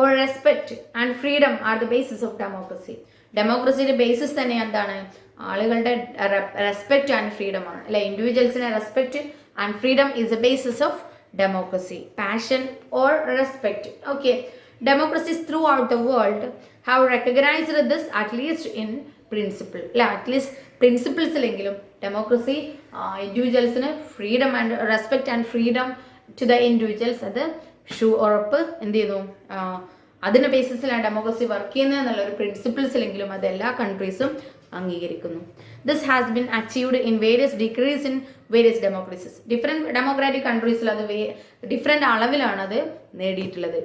or respect and freedom are the basis of democracy. ഡെമോക്രസിയുടെ ബേസിസ് തന്നെ എന്താണ്? ആളുകളുടെ റെസ്പെക്റ്റ് ആൻഡ് ഫ്രീഡം ആണ്. അല്ലെ, ഇൻഡിവിജ്വൽസിനെ respect and freedom is a basis of democracy. Passion or respect. Okay, democracies throughout the world have recognized this, at least in principle. At least principles എങ്കിലും democracy ഇൻഡിവിജ്വൽസിന് freedom and respect and freedom to the individuals അത് ഉറപ്പ് എന്ത് ചെയ്യുന്നു? അതിൻ്റെ ബേസിസിലാണ് democracy work ചെയ്യുന്നത് എന്നുള്ള ഒരു പ്രിൻസിപ്പിൾസിലെങ്കിലും അത് എല്ലാ കൺട്രീസും അംഗീകരിക്കുന്നു. This has been achieved in various degrees in various democracies. Different democratic കൺട്രീസിൽ അത് ഡിഫറെൻ്റ് അളവിലാണ് അത് നേടിയിട്ടുള്ളത്.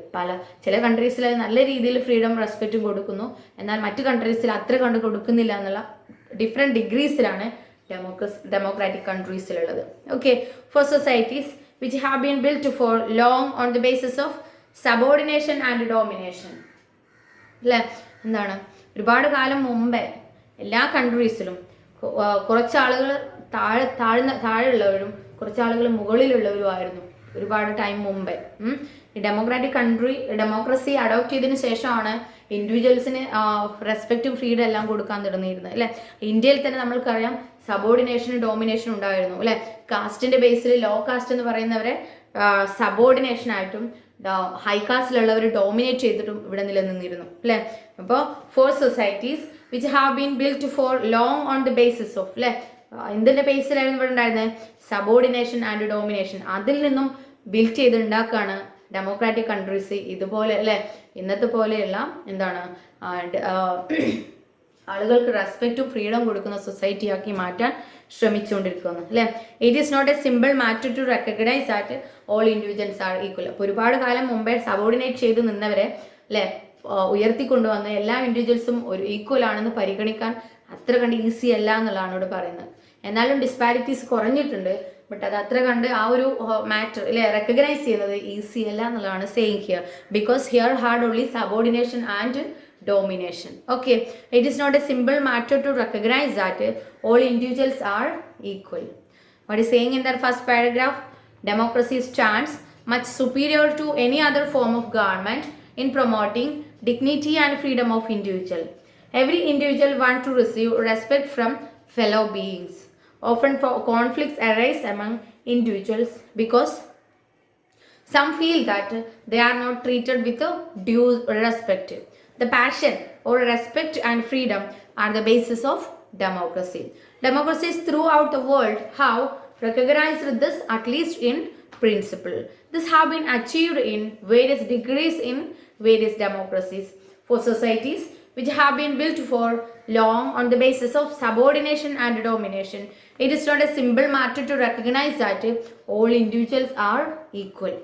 ചില കൺട്രീസിൽ അത് നല്ല രീതിയിൽ ഫ്രീഡം റെസ്പെക്റ്റും കൊടുക്കുന്നു, എന്നാൽ മറ്റു കൺട്രീസിൽ അത്ര കണ്ട് കൊടുക്കുന്നില്ല എന്നുള്ള ഡിഫറെൻറ്റ് ഡിഗ്രീസിലാണ് ഡെമോക്രാറ്റിക് കൺട്രീസിലുള്ളത്. Okay, for societies which have been built for long on the basis of subordination and domination. അല്ലേ, എന്താണ്? ഒരുപാട് കാലം മുമ്പേ എല്ലാ കൺട്രീസിലും കുറച്ച് ആളുകൾ താഴെയുള്ളവരും കുറച്ച് ആളുകൾ മുകളിലുള്ളവരുമായിരുന്നു ഒരുപാട് ടൈം മുമ്പേ. ഈ ഡെമോക്രസി അഡോപ്റ്റ് ചെയ്തതിന് ശേഷമാണ് ഇൻഡിവിജ്വൽസിന് റെസ്പെക്റ്റും ഫ്രീഡം എല്ലാം കൊടുക്കാൻ തുടങ്ങിയിരുന്നത്. അല്ലേ, ഇന്ത്യയിൽ തന്നെ നമ്മൾക്കറിയാം സബോർഡിനേഷനും ഡോമിനേഷനും ഉണ്ടായിരുന്നു. അല്ലേ, കാസ്റ്റിന്റെ ബേസിൽ ലോ കാസ്റ്റ് എന്ന് പറയുന്നവരെ സബോർഡിനേഷനായിട്ടും ഹൈ കാസ്റ്റിലുള്ളവർ ഡോമിനേറ്റ് ചെയ്തിട്ടും ഇവിടെ നിലനിന്നിരുന്നു. അല്ലേ, അപ്പോൾ for societies which have been built for long on the basis of, അല്ലേ, എന്തിൻ്റെ ബേസിലായിരുന്നു ഇവിടെ ഉണ്ടായിരുന്നത്? Subordination and domination. അതിൽ നിന്നും ബിൽറ്റ് ചെയ്തുണ്ടാക്കുകയാണ് ഡെമോക്രാറ്റിക് കൺട്രീസ് ഇതുപോലെ, അല്ലേ, ഇന്നത്തെ പോലെയുള്ള എന്താണ് ആളുകൾക്ക് റെസ്പെക്റ്റും ഫ്രീഡം കൊടുക്കുന്ന സൊസൈറ്റി ആക്കി മാറ്റാൻ ശ്രമിച്ചുകൊണ്ടിരിക്കുന്നു. അല്ലേ, it is not a simple matter to recognise that all individuals are equal. അപ്പോൾ ഒരുപാട് കാലം മുമ്പേ സബോർഡിനേറ്റ് ചെയ്ത് നിന്നവരെ, അല്ലേ, ഉയർത്തിക്കൊണ്ടുവന്ന എല്ലാ ഇൻഡിവിജ്വൽസും ഒരു ഈക്വൽ ആണെന്ന് പരിഗണിക്കാൻ അത്ര കണ്ട് ഈസി അല്ല എന്നുള്ളതാണ് ഇവിടെ പറയുന്നത്. എന്നാലും ഡിസ്പാരിറ്റീസ് കുറഞ്ഞിട്ടുണ്ട്, ബട്ട് അത് അത്ര കണ്ട് ആ ഒരു മാറ്റർ, അല്ലെ, റെക്കഗ്നൈസ് ചെയ്യുന്നത് ഈസി അല്ല എന്നുള്ളതാണ് saying here. Because here had only subordination and domination. Okay, it is not a simple matter to recognize that all individuals are equal. What is saying in that first paragraph? Democracy stands much superior to any other form of government in promoting dignity and freedom of individual. Every individual wants to receive respect from fellow beings. Often conflicts arise among individuals because some feel that they are not treated with due respect. The passion or respect and freedom are the basis of democracy. Democracies throughout the world have recognized this, at least in principle. This have been achieved in various degrees in various democracies. For societies which have been built for long on the basis of subordination and domination, it is not a simple matter to recognize that all individuals are equal.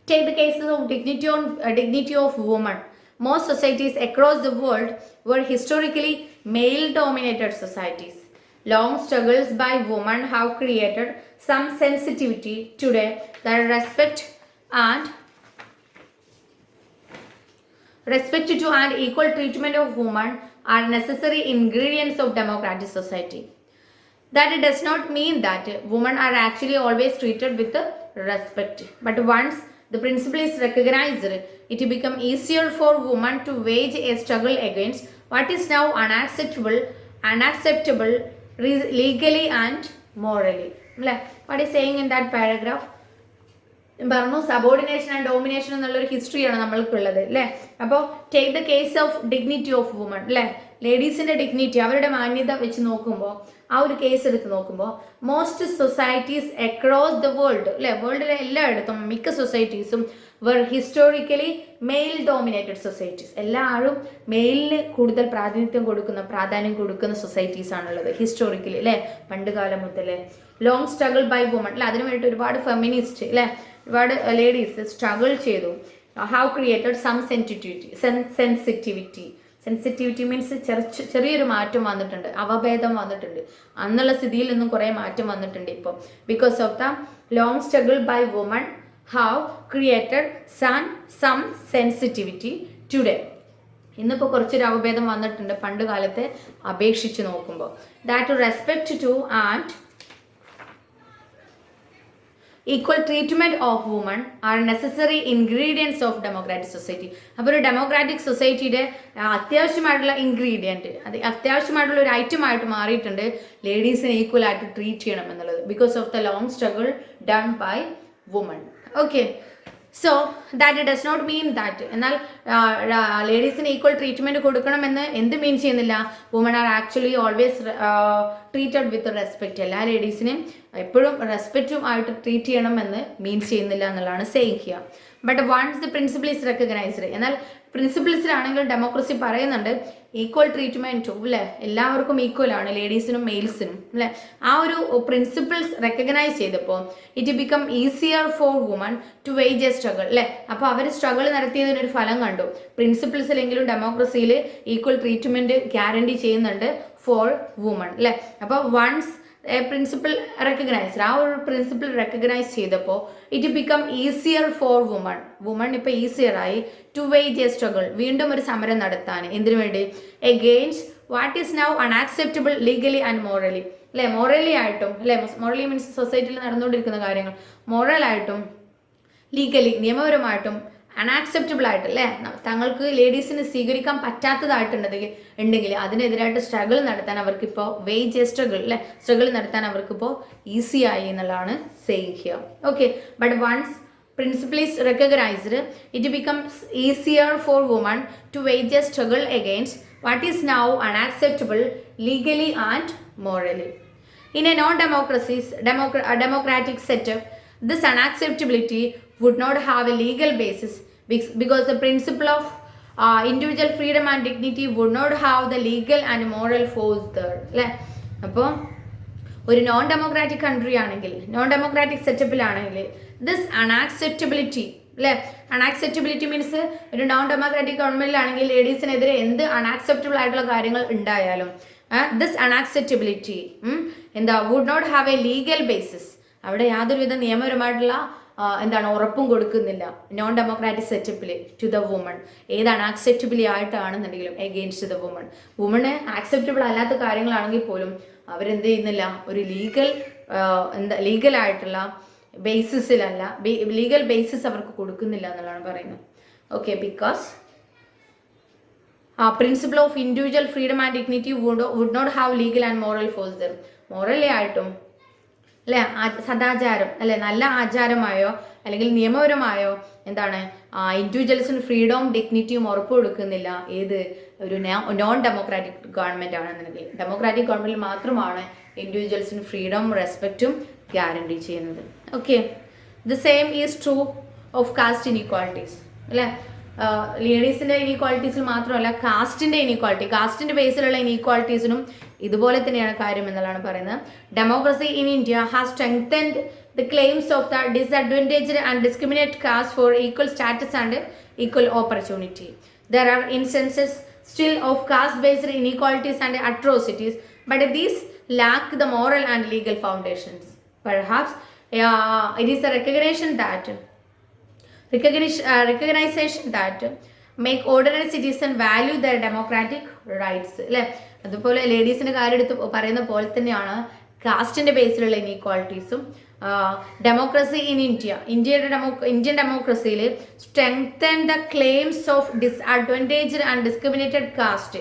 Take the cases of dignity of women. Most societies across the world were historically male-dominated societies. Long struggles by women have created some sensitivity today that respect to and equal treatment of women are necessary ingredients of democratic society. That it does not mean that women are actually always treated with respect. But once the principle is recognized, it will become easier for women to wage a struggle against what is now unacceptable legally and morally. What is saying in that paragraph? പറഞ്ഞു subordination and domination എന്നുള്ളൊരു ഹിസ്റ്ററിയാണ് നമ്മൾക്കുള്ളത് അല്ലേ. അപ്പോൾ take the case of dignity of woman അല്ലേ, ലേഡീസിൻ്റെ dignity, അവരുടെ മാന്യത വെച്ച് നോക്കുമ്പോൾ, ആ ഒരു കേസ് എടുത്ത് നോക്കുമ്പോൾ most societies across the world അല്ലേ, വേൾഡിലെ എല്ലായിടത്തും മിക്ക സൊസൈറ്റീസും were historically male dominated societies. എല്ലാവരും മെയിലിന് കൂടുതൽ പ്രാധാന്യം കൊടുക്കുന്ന സൊസൈറ്റീസ് ആണുള്ളത് ഹിസ്റ്റോറിക്കലി അല്ലേ, പണ്ട് കാലം മുതലേ. ലോങ് സ്ട്രഗിൾ ബൈ വുമൺ അല്ലെ, അതിനു വേണ്ടിയിട്ട് ഒരുപാട് ഫെമിനിസ്റ്റ് അല്ലേ, ഒരുപാട് ലേഡീസ് സ്ട്രഗിൾ ചെയ്തു. Have created some sensitivity means ചെറിയൊരു മാറ്റം വന്നിട്ടുണ്ട്, അവഭേദം വന്നിട്ടുണ്ട്, അന്നുള്ള സ്ഥിതിയിൽ നിന്നും കുറേ മാറ്റം വന്നിട്ടുണ്ട് ഇപ്പോൾ. Because of the long struggle by women have created some sensitivity today. ഇന്നിപ്പോൾ കുറച്ചൊരു അവഭേദം വന്നിട്ടുണ്ട് പണ്ട് കാലത്തെ അപേക്ഷിച്ച് നോക്കുമ്പോൾ. That respect two and equal treatment of woman R necessary ingredients of democratic society. അപ്പോൾ ഒരു ഡെമോക്രാറ്റിക് സൊസൈറ്റിയുടെ അത്യാവശ്യമായിട്ടുള്ള ഇൻഗ്രീഡിയൻറ്റ്, അത് അത്യാവശ്യമായിട്ടുള്ള ഒരു ഐറ്റമായിട്ട് മാറിയിട്ടുണ്ട് ലേഡീസിനെ ഈക്വൽ ആയിട്ട് ട്രീറ്റ് ചെയ്യണം എന്നുള്ളത്. Because of the long struggle done by women. Okay, so that does not mean that എന്നാൽ ലേഡീസിന് ഈക്വൽ ട്രീറ്റ്മെൻറ്റ് കൊടുക്കണമെന്ന് എന്ത് മീൻ ചെയ്യുന്നില്ല. Women are actually always treated with respect. എല്ലാ ലേഡീസിനെയും എപ്പോഴും റെസ്പെക്റ്റും ആയിട്ട് ട്രീറ്റ് ചെയ്യണമെന്ന് മീൻ ചെയ്യുന്നില്ല എന്നുള്ളതാണ് saying here. But once the principle is recognised, എന്നാൽ പ്രിൻസിപ്പിൾസിലാണെങ്കിൽ ഡെമോക്രസി പറയുന്നുണ്ട് ഈക്വൽ ട്രീറ്റ്മെൻറ്റും അല്ലേ, എല്ലാവർക്കും ഈക്വൽ ആണ്, ലേഡീസിനും മെയിൽസിനും അല്ലേ. ആ ഒരു പ്രിൻസിപ്പിൾസ് റെക്കഗ്നൈസ് ചെയ്തപ്പോൾ it become easier for women to wage a struggle അല്ലേ. അപ്പോൾ അവർ സ്ട്രഗിൾ നടത്തിയതിനൊരു ഫലം കണ്ടു. പ്രിൻസിപ്പിൾസിലെങ്കിലും ഡെമോക്രസിയിൽ ഈക്വൽ ട്രീറ്റ്മെൻറ്റ് ഗ്യാരണ്ടി ചെയ്യുന്നുണ്ട് ഫോർ വുമൺ അല്ലേ. അപ്പോൾ വൺസ് പ്രിൻസിപ്പിൾ റെക്കഗ്നൈസ്ഡ്, ആ ഒരു പ്രിൻസിപ്പിൾ റെക്കഗ്നൈസ് ചെയ്തപ്പോൾ it become easier for women ഇപ്പോൾ ഈസിയറായി ടു വേജ് എ സ്ട്രഗിൾ, വീണ്ടും ഒരു സമരം നടത്താൻ. എന്തിനു വേണ്ടി? Against what is now unacceptable legally and morally അല്ലേ. മോറലി ആയിട്ടും അല്ലേ, മോറലി മീൻസ് സൊസൈറ്റിയിൽ നടന്നുകൊണ്ടിരിക്കുന്ന കാര്യങ്ങൾ, മോറലായിട്ടും ലീഗലി നിയമപരമായിട്ടും അൺആക്സെപ്റ്റബിൾ ആയിട്ടല്ലേ, തങ്ങൾക്ക് ലേഡീസിന് സ്വീകരിക്കാൻ പറ്റാത്തതായിട്ടുണ്ടെങ്കിൽ അതിനെതിരായിട്ട് സ്ട്രഗിൾ നടത്താൻ അവർക്കിപ്പോൾ വേജ് സ്ട്രഗിൾ അല്ലേ, സ്ട്രഗിൾ നടത്താൻ അവർക്കിപ്പോൾ ഈസി ആയി എന്നുള്ളതാണ് saying here. Okay, but once principle is recognized, it becomes easier for women to wage a struggle against what is now unacceptable legally and morally. In a democratic setup, this unacceptability would not have a legal basis because the principle of individual freedom and dignity would not have the legal and moral force there. അപ്പോൾ ഒരു non democratic country ആണെങ്കിൽ, non democratic സെറ്റപ്പിലാണെങ്കിൽ this unacceptability അല്ലേ, unacceptability means ഒരു non democratic ഗവൺമെൻറ്റിലാണെങ്കിൽ ലേഡീസിനെതിരെ എന്ത് unacceptable ആയിട്ടുള്ള കാര്യങ്ങൾ ഉണ്ടായാലും this unacceptability would not have a legal basis, അവിടെ യാതൊരുവിധ നിയമപരമായിട്ടുള്ള ഉറപ്പും കൊടുക്കുന്നില്ല നോൺ ഡെമോക്രാറ്റിക് സെറ്റപ്പിൽ ടു ദ വുമൺ. ഏതാണ് ആക്സെപ്റ്റബിളി ആയിട്ടാണെന്നുണ്ടെങ്കിലും against the woman. Woman acceptable അല്ലാത്ത കാര്യങ്ങളാണെങ്കിൽ പോലും അവരെന്ത് ചെയ്യുന്നില്ല, ഒരു ലീഗലായിട്ടുള്ള ബേസിസിലല്ല, ലീഗൽ ബേസിസ് അവർക്ക് കൊടുക്കുന്നില്ല എന്നുള്ളതാണ് പറയുന്നത്. Okay, because principle of individual freedom and dignity would not have legal and moral force there. Morally ആയിട്ടും അല്ലെ സദാചാരം അല്ലെ നല്ല ആചാരമായോ അല്ലെങ്കിൽ നിയമപരമായോ എന്താണ് ഇൻഡിവിജ്വൽസിന് ഫ്രീഡവും ഡിഗ്നിറ്റിയും ഉറപ്പ് കൊടുക്കുന്നില്ല ഏത് ഒരു നോൺ ഡെമോക്രാറ്റിക് ഗവൺമെന്റ് ആണെന്നുണ്ടെങ്കിൽ. ഡെമോക്രാറ്റിക് ഗവൺമെന്റിൽ മാത്രമാണ് ഇൻഡിവിജ്വൽസിന് ഫ്രീഡം റെസ്പെക്റ്റും ഗ്യാരണ്ടി ചെയ്യുന്നത്. Okay, the same is true of caste inequalities അല്ലേ. ലേഡീസിന്റെ ഇനീക്വാളിറ്റീസിൽ മാത്രമല്ല കാസ്റ്റിന്റെ ഇനീക്വാളിറ്റി, കാസ്റ്റിന്റെ ബേസിലുള്ള ഇനീക്വാളിറ്റീസിനും ഇതുപോലെ തന്നെയാണ് കാര്യം എന്നുള്ളതാണ് പറയുന്നത്. Democracy in India has strengthened the claims of the disadvantaged and discriminate caste for equal status and equal opportunity. There are instances still of caste-based inequalities and atrocities, but these lack the moral and legal foundations. Perhaps it is a recognition that make ordinary citizen value their democratic rights. അല്ലേ, അതുപോലെ ലേഡീസിൻ്റെ കാര്യം എടുത്ത് പറയുന്ന പോലെ തന്നെയാണ് കാസ്റ്റിൻ്റെ ബേസിലുള്ള ഇനീക്വാളിറ്റീസും. ഡെമോക്രസി ഇൻ ഇന്ത്യൻ ഡെമോക്രസിയിൽ strengthen the claims of disadvantaged and discriminated caste.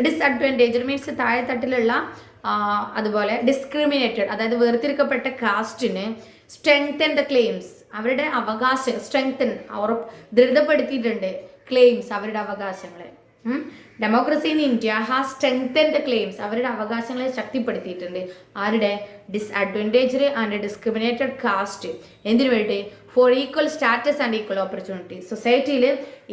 Disadvantaged means താഴെത്തട്ടിലുള്ള അതുപോലെ ഡിസ്ക്രിമിനേറ്റഡ് അതായത് വേർതിരിക്കപ്പെട്ട കാസ്റ്റിന് സ്ട്രെങ്തൻ ദ ക്ലെയിംസ് അവരുടെ അവകാശം സ്ട്രെങ്തൻ ദൃഢപ്പെടുത്തിയിട്ടുണ്ട് ക്ലെയിംസ് അവരുടെ അവകാശങ്ങളെ. Democracy in India has strengthen the claims അവരുടെ അവകാശങ്ങളെ ശക്തിപ്പെടുത്തിയിട്ടുണ്ട്. ആരുടെ? Disadvantaged and discriminated caste. എന്തിനു വേണ്ടി? For equal status and equal opportunity. സൊസൈറ്റിയിൽ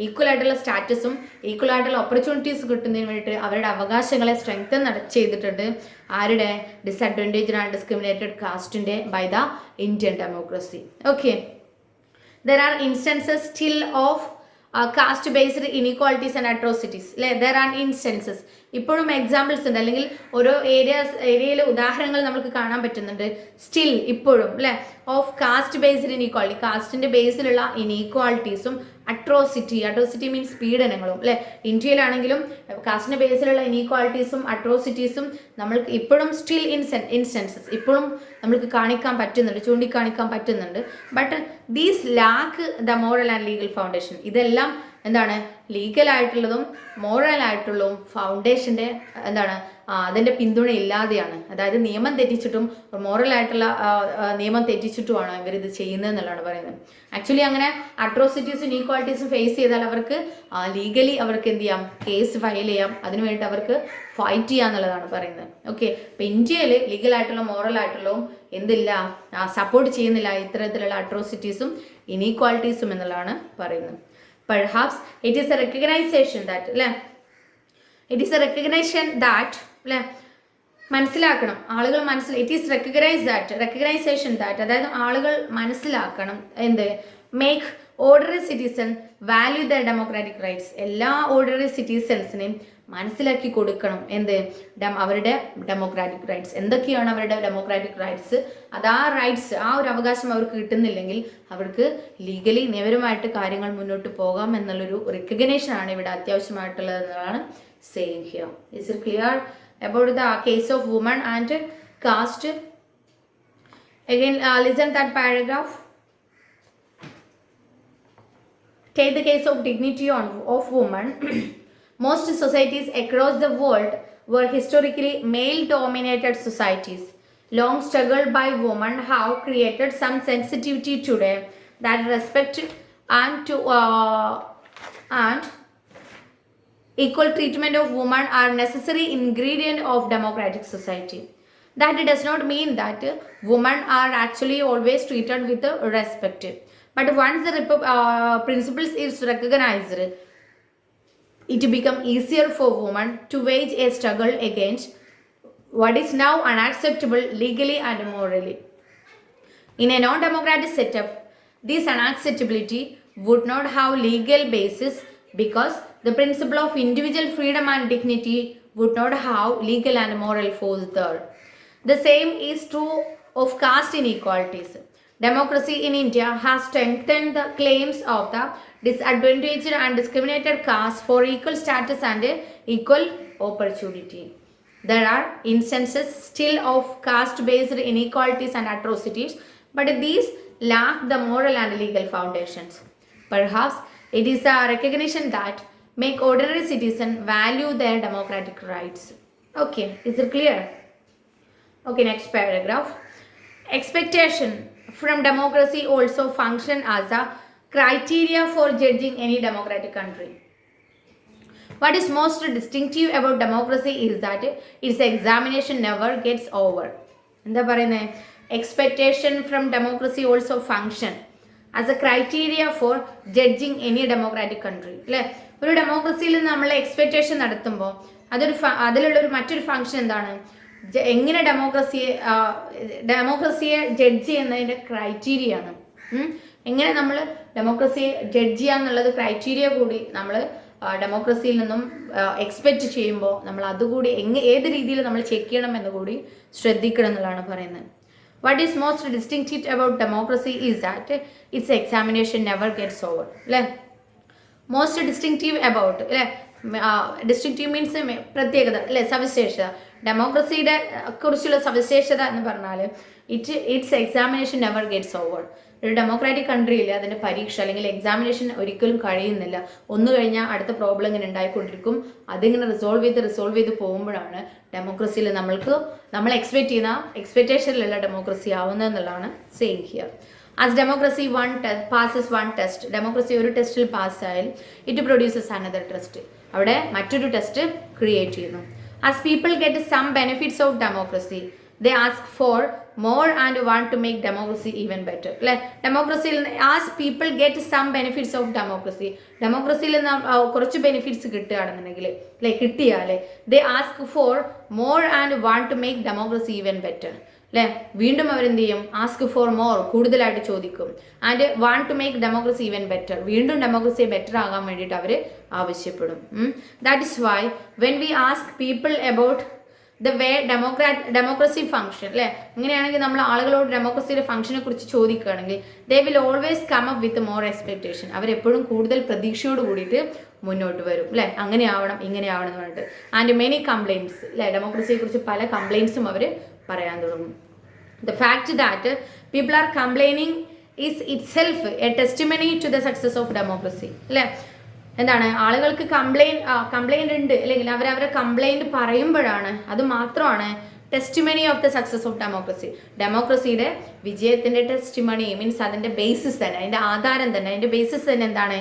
ഈക്വൽ ആയിട്ടുള്ള സ്റ്റാറ്റസും ഈക്വൽ ആയിട്ടുള്ള ഓപ്പർച്യൂണിറ്റീസ് കിട്ടുന്നതിന് വേണ്ടിയിട്ട് അവരുടെ അവകാശങ്ങളെ സ്ട്രെങ്തൻ ചെയ്തിട്ടുണ്ട്. ആരുടെ? ഡിസ്അഡ്വാൻറ്റേജ്ഡ് ആൻഡ് ഡിസ്ക്രിമിനേറ്റഡ് കാസ്റ്റിൻ്റെ by the Indian democracy. Okay, there are instances still of caste based inequalities and atrocities അല്ലേ. ദർ ആർ ഇൻസ്റ്റൻസസ് ഇപ്പോഴും എക്സാമ്പിൾസ് ഉണ്ട്, അല്ലെങ്കിൽ ഓരോ ഏരിയയിൽ ഉദാഹരണങ്ങൾ നമുക്ക് കാണാൻ പറ്റുന്നുണ്ട്. സ്റ്റിൽ ഇപ്പോഴും അല്ലേ ഓഫ് കാസ്റ്റ് ബേസ്ഡ് ഇനീക്വാളിറ്റി, കാസ്റ്റിന്റെ ബേസിലുള്ള ഇനീക്വാളിറ്റീസും അട്രോസിറ്റി മീൻസ് പീഡനങ്ങളും അല്ലെ. ഇന്ത്യയിലാണെങ്കിലും കാസ്റ്റിന്റെ ബേസിലുള്ള ഇനീക്വാളിറ്റീസും അട്രോസിറ്റീസും നമ്മൾക്ക് ഇപ്പോഴും സ്റ്റിൽ ഇൻസ്റ്റൻസസ് ഇപ്പോഴും നമ്മൾക്ക് ചൂണ്ടിക്കാണിക്കാൻ പറ്റുന്നുണ്ട്. But these lack the moral and legal foundation. ഇതെല്ലാം എന്താണ്? ലീഗലായിട്ടുള്ളതും മോറലായിട്ടുള്ളതും ഫൗണ്ടേഷൻ്റെ എന്താണ് അതിൻ്റെ പിന്തുണ ഇല്ലാതെയാണ്. അതായത് നിയമം തെറ്റിച്ചിട്ടും മോറലായിട്ടുള്ള നിയമം തെറ്റിച്ചിട്ടുമാണ് ഇവരിത് ചെയ്യുന്നത് എന്നുള്ളതാണ് പറയുന്നത്. ആക്ച്വലി അങ്ങനെ അട്രോസിറ്റീസും ഇനീക്വാളിറ്റീസും ഫേസ് ചെയ്താൽ അവർക്ക് ലീഗലി അവർക്ക് എന്ത് ചെയ്യാം? കേസ് ഫയൽ ചെയ്യാം. അതിനു വേണ്ടിയിട്ട് അവർക്ക് ഫൈറ്റ് ചെയ്യുക എന്നുള്ളതാണ് പറയുന്നത്. ഓക്കെ, ഇപ്പം ഇന്ത്യയിൽ ലീഗലായിട്ടുള്ള മോറലായിട്ടുള്ളതും എന്തില്ല സപ്പോർട്ട് ചെയ്യുന്നില്ല ഇത്തരത്തിലുള്ള അട്രോസിറ്റീസും ഇനീക്വാളിറ്റീസും എന്നുള്ളതാണ് പറയുന്നത്. Perhaps it is a recognition that മനസ്സിലാക്കണം ആളുകൾ ഇറ്റ് ഈസ് റെക്കഗ്നൈസേഷൻ ദാറ്റ് അതായത് ആളുകൾ മനസ്സിലാക്കണം എന്ത്? Make ordinary citizen value the democratic rights. എല്ലാ ഓർഡിനറി സിറ്റിസൺസിനെയും മനസ്സിലാക്കി കൊടുക്കണം എന്ത്? അവരുടെ ഡെമോക്രാറ്റിക് റൈറ്റ്സ്. എന്തൊക്കെയാണ് അവരുടെ ഡെമോക്രാറ്റിക് റൈറ്റ്സ്? ആ ഒരു അവകാശം അവർക്ക് കിട്ടുന്നില്ലെങ്കിൽ അവർക്ക് ലീഗലി നിയമപരമായിട്ട് കാര്യങ്ങൾ മുന്നോട്ട് പോകാം എന്നുള്ളൊരു റെക്കഗ്നേഷൻ ആണ് ഇവിടെ അത്യാവശ്യമായിട്ടുള്ളത് എന്നതാണ് same here. Is it clear about the case of woman and caste? Again listen that paragraph. Take the case of dignity of woman. Most societies across the world were historically male dominated societies. Long struggle by women have created some sensitivity today that respect and equal treatment of women are necessary ingredient of democratic society. That does not mean that women are actually always treated with respect. But once the principles is recognized, it becomes easier for women to wage a struggle against what is now unacceptable legally and morally. In a non-democratic setup, this unacceptability would not have legal basis because the principle of individual freedom and dignity would not have legal and moral force there. The same is true of caste inequalities. Democracy in India has strengthened the claims of the disadvantaged and discriminated caste for equal status and equal opportunity. There are instances still of caste-based inequalities and atrocities, but these lack the moral and legal foundations. Perhaps It is a recognition that make ordinary citizen value their democratic rights. Okay, is it clear? Okay, next paragraph. Expectation from democracy also function as a criteria for judging any democratic country. What is most distinctive about democracy is that its examination never gets over. എന്താ പറയുന്നത്? Expectation from democracy also function as a criteria for judging any democratic country. അല്ലേ? ഒരു ഡെമോക്രസിയിൽ നമ്മൾ expectation നടത്തുമ്പോൾ അതിലുള്ളൊരു മറ്റൊരു function എന്താണ്? എങ്ങനെ ഡെമോക്രസിയെ judge ചെയ്യുന്നതിൻ്റെ ക്രൈറ്റീരിയ ആണ്. എങ്ങനെ നമ്മൾ ഡെമോക്രസിയെ ജഡ്ജ് ചെയ്യാന്നുള്ളത് ക്രൈറ്റീരിയ കൂടി നമ്മൾ ഡെമോക്രസിയിൽ നിന്നും എക്സ്പെക്റ്റ് ചെയ്യുമ്പോൾ നമ്മൾ അതുകൂടി ഏത് രീതിയിൽ നമ്മൾ ചെക്ക് ചെയ്യണം എന്ന് കൂടി ശ്രദ്ധിക്കണം എന്നുള്ളതാണ് പറയുന്നത്. What is most distinctive about democracy is that it's examination never gets over. അല്ലേ? മോസ്റ്റ് ഡിസ്റ്റിങ്ക്റ്റീവ് അബൌട്ട്, അല്ലേ? ഡിസ്റ്റിങ്ക്റ്റീവ് മീൻസ് പ്രത്യേകത, അല്ലേ? സവിശേഷത. ഡെമോക്രസിയുടെ കുറിച്ചുള്ള സവിശേഷത എന്ന് പറഞ്ഞാൽ it's examination never gets over. ഒരു ഡെമോക്രാറ്റിക് കൺട്രിയിൽ അതിൻ്റെ പരീക്ഷ അല്ലെങ്കിൽ എക്സാമിനേഷൻ ഒരിക്കലും കഴിയുന്നില്ല. ഒന്ന് കഴിഞ്ഞാൽ അടുത്ത പ്രോബ്ലം ഇങ്ങനെ ഉണ്ടായിക്കൊണ്ടിരിക്കും. അതിങ്ങനെ റിസോൾവ് ചെയ്ത് പോകുമ്പോഴാണ് ഡെമോക്രസിയിൽ നമ്മൾ എക്സ്പെക്റ്റ് ചെയ്യുന്ന എക്സ്പെക്റ്റേഷനിലുള്ള ഡെമോക്രസി ആവുന്നതെന്നുള്ളതാണ് same here. As democracy passes one test, democracy ഒരു ടെസ്റ്റിൽ പാസ്സായാൽ ഇറ്റ് പ്രൊഡ്യൂസസ് അനദർ ടെസ്റ്റ്, അവിടെ മറ്റൊരു ടെസ്റ്റ് ക്രിയേറ്റ് ചെയ്യുന്നു. As people get some benefits of democracy they ask for more and want to make democracy even better. അല്ലെ? ഡെമോക്രസിയിൽ as people get some benefits of ഡെമോക്രസിയിൽ കുറച്ച് ബെനിഫിറ്റ്സ് കിട്ടുകയാണെന്നുണ്ടെങ്കിൽ, അല്ലെ, കിട്ടിയാലേ they ask for more and want to make democracy even better. അല്ലെ? വീണ്ടും അവരെന്ത് ചെയ്യും? ആസ്ക് ഫോർ മോർ, കൂടുതലായിട്ട് ചോദിക്കും. And want to make democracy even better, വീണ്ടും ഡെമോക്രസി ബെറ്റർ ആകാൻ വേണ്ടിയിട്ട് അവർ ആവശ്യപ്പെടും. That is why when we ask people about the way democracy function, അല്ലേ? അങ്ങനെയാണെങ്കിൽ നമ്മൾ ആളുകളോട് ഡെമോക്രസിയുടെ ഫംഗ്ഷനെ കുറിച്ച് ചോദിക്കുകയാണെങ്കിൽ they will always come up with more expectation. അവരെപ്പോഴും കൂടുതൽ പ്രതീക്ഷയോട് കൂടിയിട്ട് മുന്നോട്ട് വരും. അല്ലേ? അങ്ങനെ ആവണം, ഇങ്ങനെ ആവണം എന്ന് പറഞ്ഞിട്ട്. ആൻഡ് മെനി കംപ്ലയിൻറ്റ്സ്, അല്ലേ? ഡെമോക്രസിയെ കുറിച്ച് പല കംപ്ലയിൻറ്റ്സും അവർ പറയാൻ തുടങ്ങും. The fact that people are complaining is itself a testimony to the success of democracy. അല്ലേ? എന്താണ്? ആളുകൾക്ക് കംപ്ലൈൻറ്റ് ഉണ്ട്, അല്ലെങ്കിൽ അവരവരെ കംപ്ലൈൻറ്റ് പറയുമ്പോഴാണ്, അത് മാത്രമാണ് testimony of the success of democracy. ഡെമോക്രസിയുടെ വിജയത്തിൻ്റെ ടെസ്റ്റിമണി മീൻസ് അതിൻ്റെ ബേസിസ് തന്നെ, അതിൻ്റെ ആധാരം തന്നെ, അതിൻ്റെ ബേസിസ് തന്നെ എന്താണ്?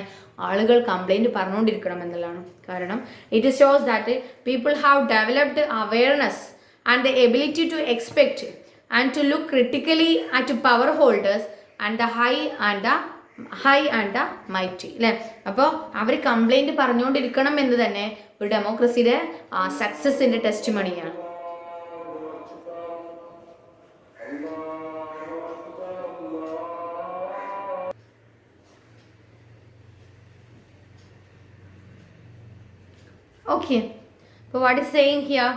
ആളുകൾ കംപ്ലൈൻറ്റ് പറഞ്ഞുകൊണ്ടിരിക്കണം എന്നുള്ളതാണ്. കാരണം it shows that people have developed awareness and the ability to expect and to look critically at power holders and the high and the mighty. അല്ലേ? അപ്പോൾ അവർ കംപ്ലൈൻറ്റ് പറഞ്ഞുകൊണ്ടിരിക്കണം എന്ന് തന്നെ ഒരു ഡെമോക്രസിയുടെ സക്സസിൻ്റെ ടെസ്റ്റിമണിയാണ്. ഓക്കെ, അപ്പോൾ വാട്ട് ഈസ് സെയിങ് ഹിയർ?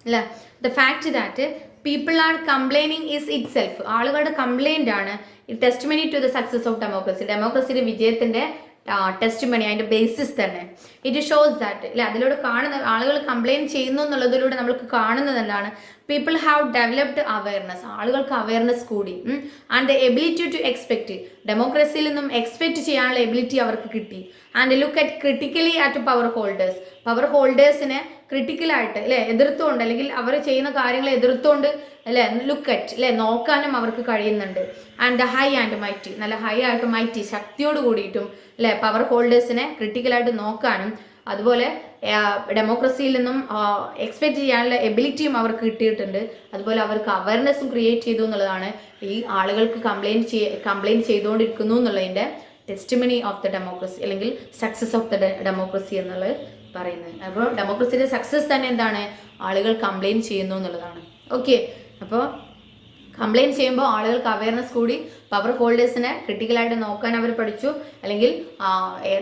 അല്ല, the fact that people are complaining is itself, ആളുകളുടെ കംപ്ലൈൻ്റ് ആണ് testimony to the success of democracy. ഡെമോക്രസിയുടെ വിജയത്തിൻ്റെ ടെസ്റ്റിമണി, അതിൻ്റെ ബേസിസ് തന്നെ. ഇറ്റ് ഷോസ് ദാറ്റ്, അല്ലെ, അതിലൂടെ കാണുന്ന ആളുകൾ കംപ്ലൈൻറ്റ് ചെയ്യുന്നു എന്നുള്ളതിലൂടെ നമ്മൾക്ക് കാണുന്നത് എന്താണ്? പീപ്പിൾ ഹാവ് ഡെവലപ്ഡ് അവെയർനെസ്, ആളുകൾക്ക് അവെയർനെസ് കൂടി. And the ability to expect, ഡെമോക്രസിയിൽ നിന്നും എക്സ്പെക്ട് ചെയ്യാനുള്ള എബിലിറ്റി അവർക്ക് കിട്ടി. And look at critically at power ഹോൾഡേഴ്സിനെ ക്രിട്ടിക്കലായിട്ട്, അല്ലെ, എതിർത്തുകൊണ്ട്, അല്ലെങ്കിൽ അവർ ചെയ്യുന്ന കാര്യങ്ങളെ എതിർത്തുകൊണ്ട്, അല്ലെ, ലുക്ക് അറ്റ്, അല്ലെ, നോക്കാനും അവർക്ക് കഴിയുന്നുണ്ട്. And the high and mighty, നല്ല ഹൈ ആയിട്ട് മൈറ്റി, ശക്തിയോട് കൂടിയിട്ടും, അല്ലെ, പവർ ഹോൾഡേഴ്സിനെ ക്രിട്ടിക്കലായിട്ട് നോക്കാനും, അതുപോലെ ഡെമോക്രസിയിൽ നിന്നും എക്സ്പെക്ട് ചെയ്യാനുള്ള എബിലിറ്റിയും അവർക്ക് കിട്ടിയിട്ടുണ്ട്. അതുപോലെ അവർക്ക് അവയർനെസ്സും ക്രിയേറ്റ് ചെയ്തു എന്നുള്ളതാണ് ഈ ആളുകൾക്ക് കംപ്ലൈൻറ്റ് ചെയ്തുകൊണ്ടിരിക്കുന്നു എന്നുള്ളതിൻ്റെ ടെസ്റ്റിമണി ഓഫ് ദ ഡെമോക്രസി, അല്ലെങ്കിൽ സക്സസ് ഓഫ് ദ ഡെമോക്രസി എന്നുള്ളത് പറയുന്നത്. അപ്പോൾ ഡെമോക്രസിയുടെ സക്സസ് തന്നെ എന്താണ്? ആളുകൾ കംപ്ലൈൻറ്റ് ചെയ്യുന്നു എന്നുള്ളതാണ്. ഓക്കെ, അപ്പോൾ കംപ്ലൈൻറ്റ് ചെയ്യുമ്പോൾ ആളുകൾക്ക് അവയർനെസ് കൂടി, പവർ ഹോൾഡേഴ്സിനെ ക്രിട്ടിക്കലായിട്ട് നോക്കാൻ അവർ പഠിച്ചു, അല്ലെങ്കിൽ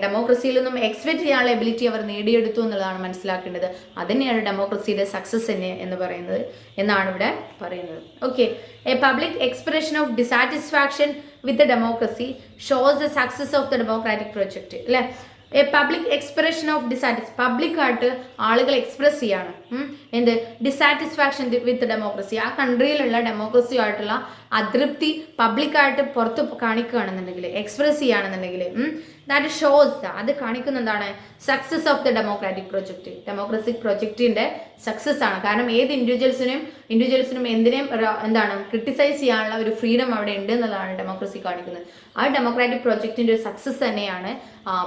ഡെമോക്രസിയിൽ നിന്നും എക്സ്പെക്ട് ചെയ്യാനുള്ള എബിലിറ്റി അവർ നേടിയെടുത്തു എന്നുള്ളതാണ് മനസ്സിലാക്കേണ്ടത്. അതുതന്നെയാണ് ഡെമോക്രസിയുടെ സക്സസ് എന്ന് പറയുന്നത് എന്നാണ് ഇവിടെ പറയുന്നത്. Okay, A public expression of dissatisfaction with democracy shows the success of the democratic project. അല്ലേ? എ പബ്ലിക് എക്സ്പ്രഷൻ ഓഫ് പബ്ലിക്കായിട്ട് ആളുകൾ എക്സ്പ്രസ് ചെയ്യാണ് എന്ത് ഡിസാറ്റിസ്ഫാക്ഷൻ വിത്ത് ഡെമോക്രസി, ആ കൺട്രിയിലുള്ള ഡെമോക്രസിയുമായിട്ടുള്ള അതൃപ്തി പബ്ലിക്കായിട്ട് പുറത്ത് കാണിക്കുകയാണെന്നുണ്ടെങ്കിൽ, എക്സ്പ്രസ് ചെയ്യുകയാണെന്നുണ്ടെങ്കിൽ ദാറ്റ് ഷോസ് അത് കാണിക്കുന്ന എന്താണ് success of the democratic project. Democratic പ്രൊജക്റ്റിന്റെ സക്സസ് ആണ്. കാരണം ഏത് ഇൻഡിവിജ്വൽസിനും എന്തിനേയും എന്താണ് ക്രിട്ടിസൈസ് ചെയ്യാനുള്ള ഒരു ഫ്രീഡം അവിടെ ഉണ്ട് എന്നുള്ളതാണ് ഡെമോക്രസി കാണിക്കുന്നത്. ആ ഡെമോക്രാറ്റിക് പ്രൊജക്റ്റിന്റെ ഒരു സക്സസ് തന്നെയാണ്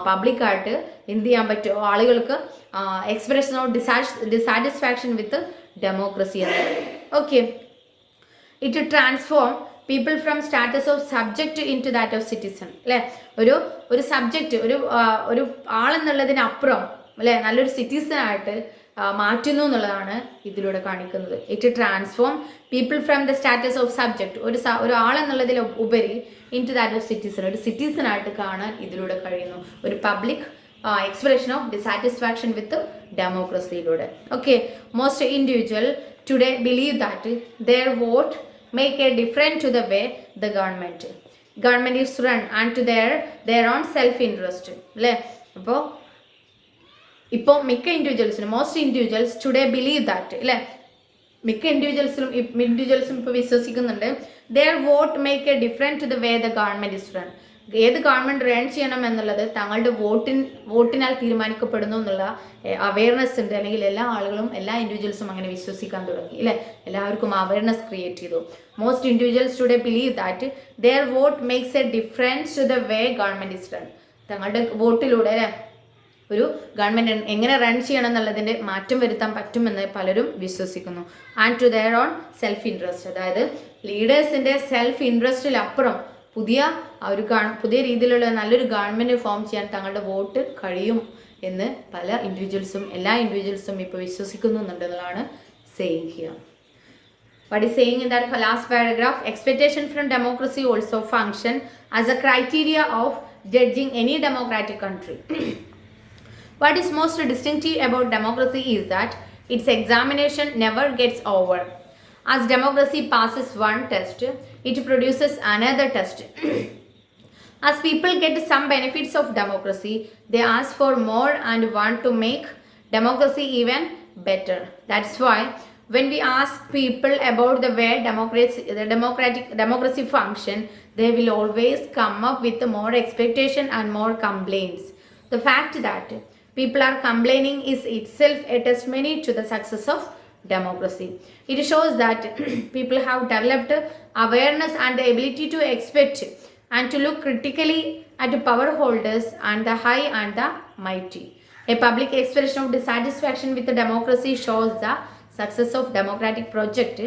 പബ്ലിക്കായിട്ട് എന്ത് ചെയ്യാൻ പറ്റുമോ ആളുകൾക്ക് expression of dissatisfaction with democracy എന്നത്. Okay, it transform people from status of subject into that of citizen. അല്ലെ, ഒരു സബ്ജക്റ്റ് ഒരു ആളെന്നുള്ളതിനപ്പുറം അല്ലെ നല്ലൊരു സിറ്റിസനായിട്ട് മാറ്റുന്നു എന്നുള്ളതാണ് ഇതിലൂടെ കാണിക്കുന്നത്. It transform people from the status of subject, ഒരു ആളെന്നുള്ളതിൽ ഉപരി into that of citizen, ഒരു സിറ്റിസനായിട്ട് കാണാൻ ഇതിലൂടെ കഴിയുന്നു. ഒരു public expression of dissatisfaction with democracy. Okay, most individual today believe that their vote make a difference to the way the government is run and to their own self interest. അല്ലേ, ഇപ്പോൾ മിക്ക ഇൻഡിവിജ്വൽസിനും most individuals today believe that അല്ലേ, മിക്ക ഇൻഡിവിജ്വൽസും ഇപ്പോൾ വിശ്വസിക്കുന്നുണ്ട് their vote make a difference to the way the government is run. ഏത് government run ചെയ്യണം എന്നുള്ളത് തങ്ങളുടെ വോട്ടിനാൽ തീരുമാനിക്കപ്പെടുന്നു എന്നുള്ള അവയർനെസ് ഉണ്ട്. അല്ലെങ്കിൽ എല്ലാ ആളുകളും എല്ലാ ഇൻഡിവിജ്വൽസും അങ്ങനെ വിശ്വസിക്കാൻ തുടങ്ങി അല്ലേ, എല്ലാവർക്കും അവയർനെസ് ക്രിയേറ്റ് ചെയ്തു. Most individuals today believe that their vote makes a difference to the way government is run. തങ്ങളുടെ വോട്ടിലൂടെ അല്ലേ ഒരു ഗവൺമെൻറ് എങ്ങനെ റൺ ചെയ്യണം എന്നുള്ളതിൻ്റെ മാറ്റം വരുത്താൻ പറ്റുമെന്ന് പലരും വിശ്വസിക്കുന്നു. And to their own self interest, അതായത് ലീഡേഴ്സിൻ്റെ സെൽഫ് ഇൻട്രസ്റ്റിലപ്പുറം പുതിയ രീതിയിലുള്ള നല്ലൊരു ഗവൺമെൻറ് ഫോം ചെയ്യാൻ തങ്ങളുടെ വോട്ട് കഴിയും എന്ന് പല ഇൻഡിവിജ്വൽസും എല്ലാ ഇൻഡിവിജ്വൽസും ഇപ്പോൾ വിശ്വസിക്കുന്നു എന്നുള്ളതാണ് saying here. What is saying in that last paragraph? Expectation from democracy also function as a criteria of judging any democratic country. What is most distinctive about democracy is that its examination never gets over. As democracy passes one test, it produces another test. As people get some benefits of democracy, they ask for more and want to make democracy even better. That's why when we ask people about the way democracy function, they will always come up with more expectation and more complaints. The fact that people are complaining is itself a testimony to the success of democracy. It shows that people have developed awareness and the ability to expect and to look critically at power holders and the high and the mighty. A public expression of dissatisfaction with the democracy shows the success of democratic project.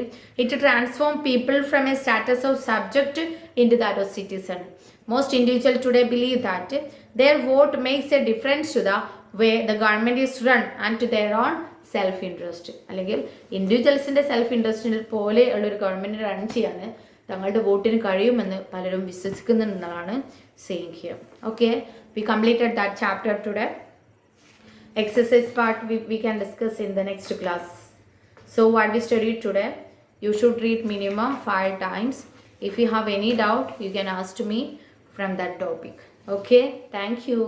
It transforms people from a status of subject into that of citizen. Most individuals today believe that their vote makes a difference to the way the government is run and to their own self interest. അല്ലെങ്കിൽ ഇൻഡിവിജ്വൽസിൻ്റെ self ഇൻട്രസ്റ്റിനെ പോലെ ഉള്ളൊരു government run ചെയ്യാൻ തങ്ങളുടെ വോട്ടിന് കഴിയുമെന്ന് പലരും വിശ്വസിക്കുന്നുണ്ടെന്നാണ് saying here. Okay, we completed that chapter today. Exercise part we can discuss in the next class. So what we studied today, you should read minimum 5 times. If you have any doubt, you can ask me from that topic. Okay, thank you.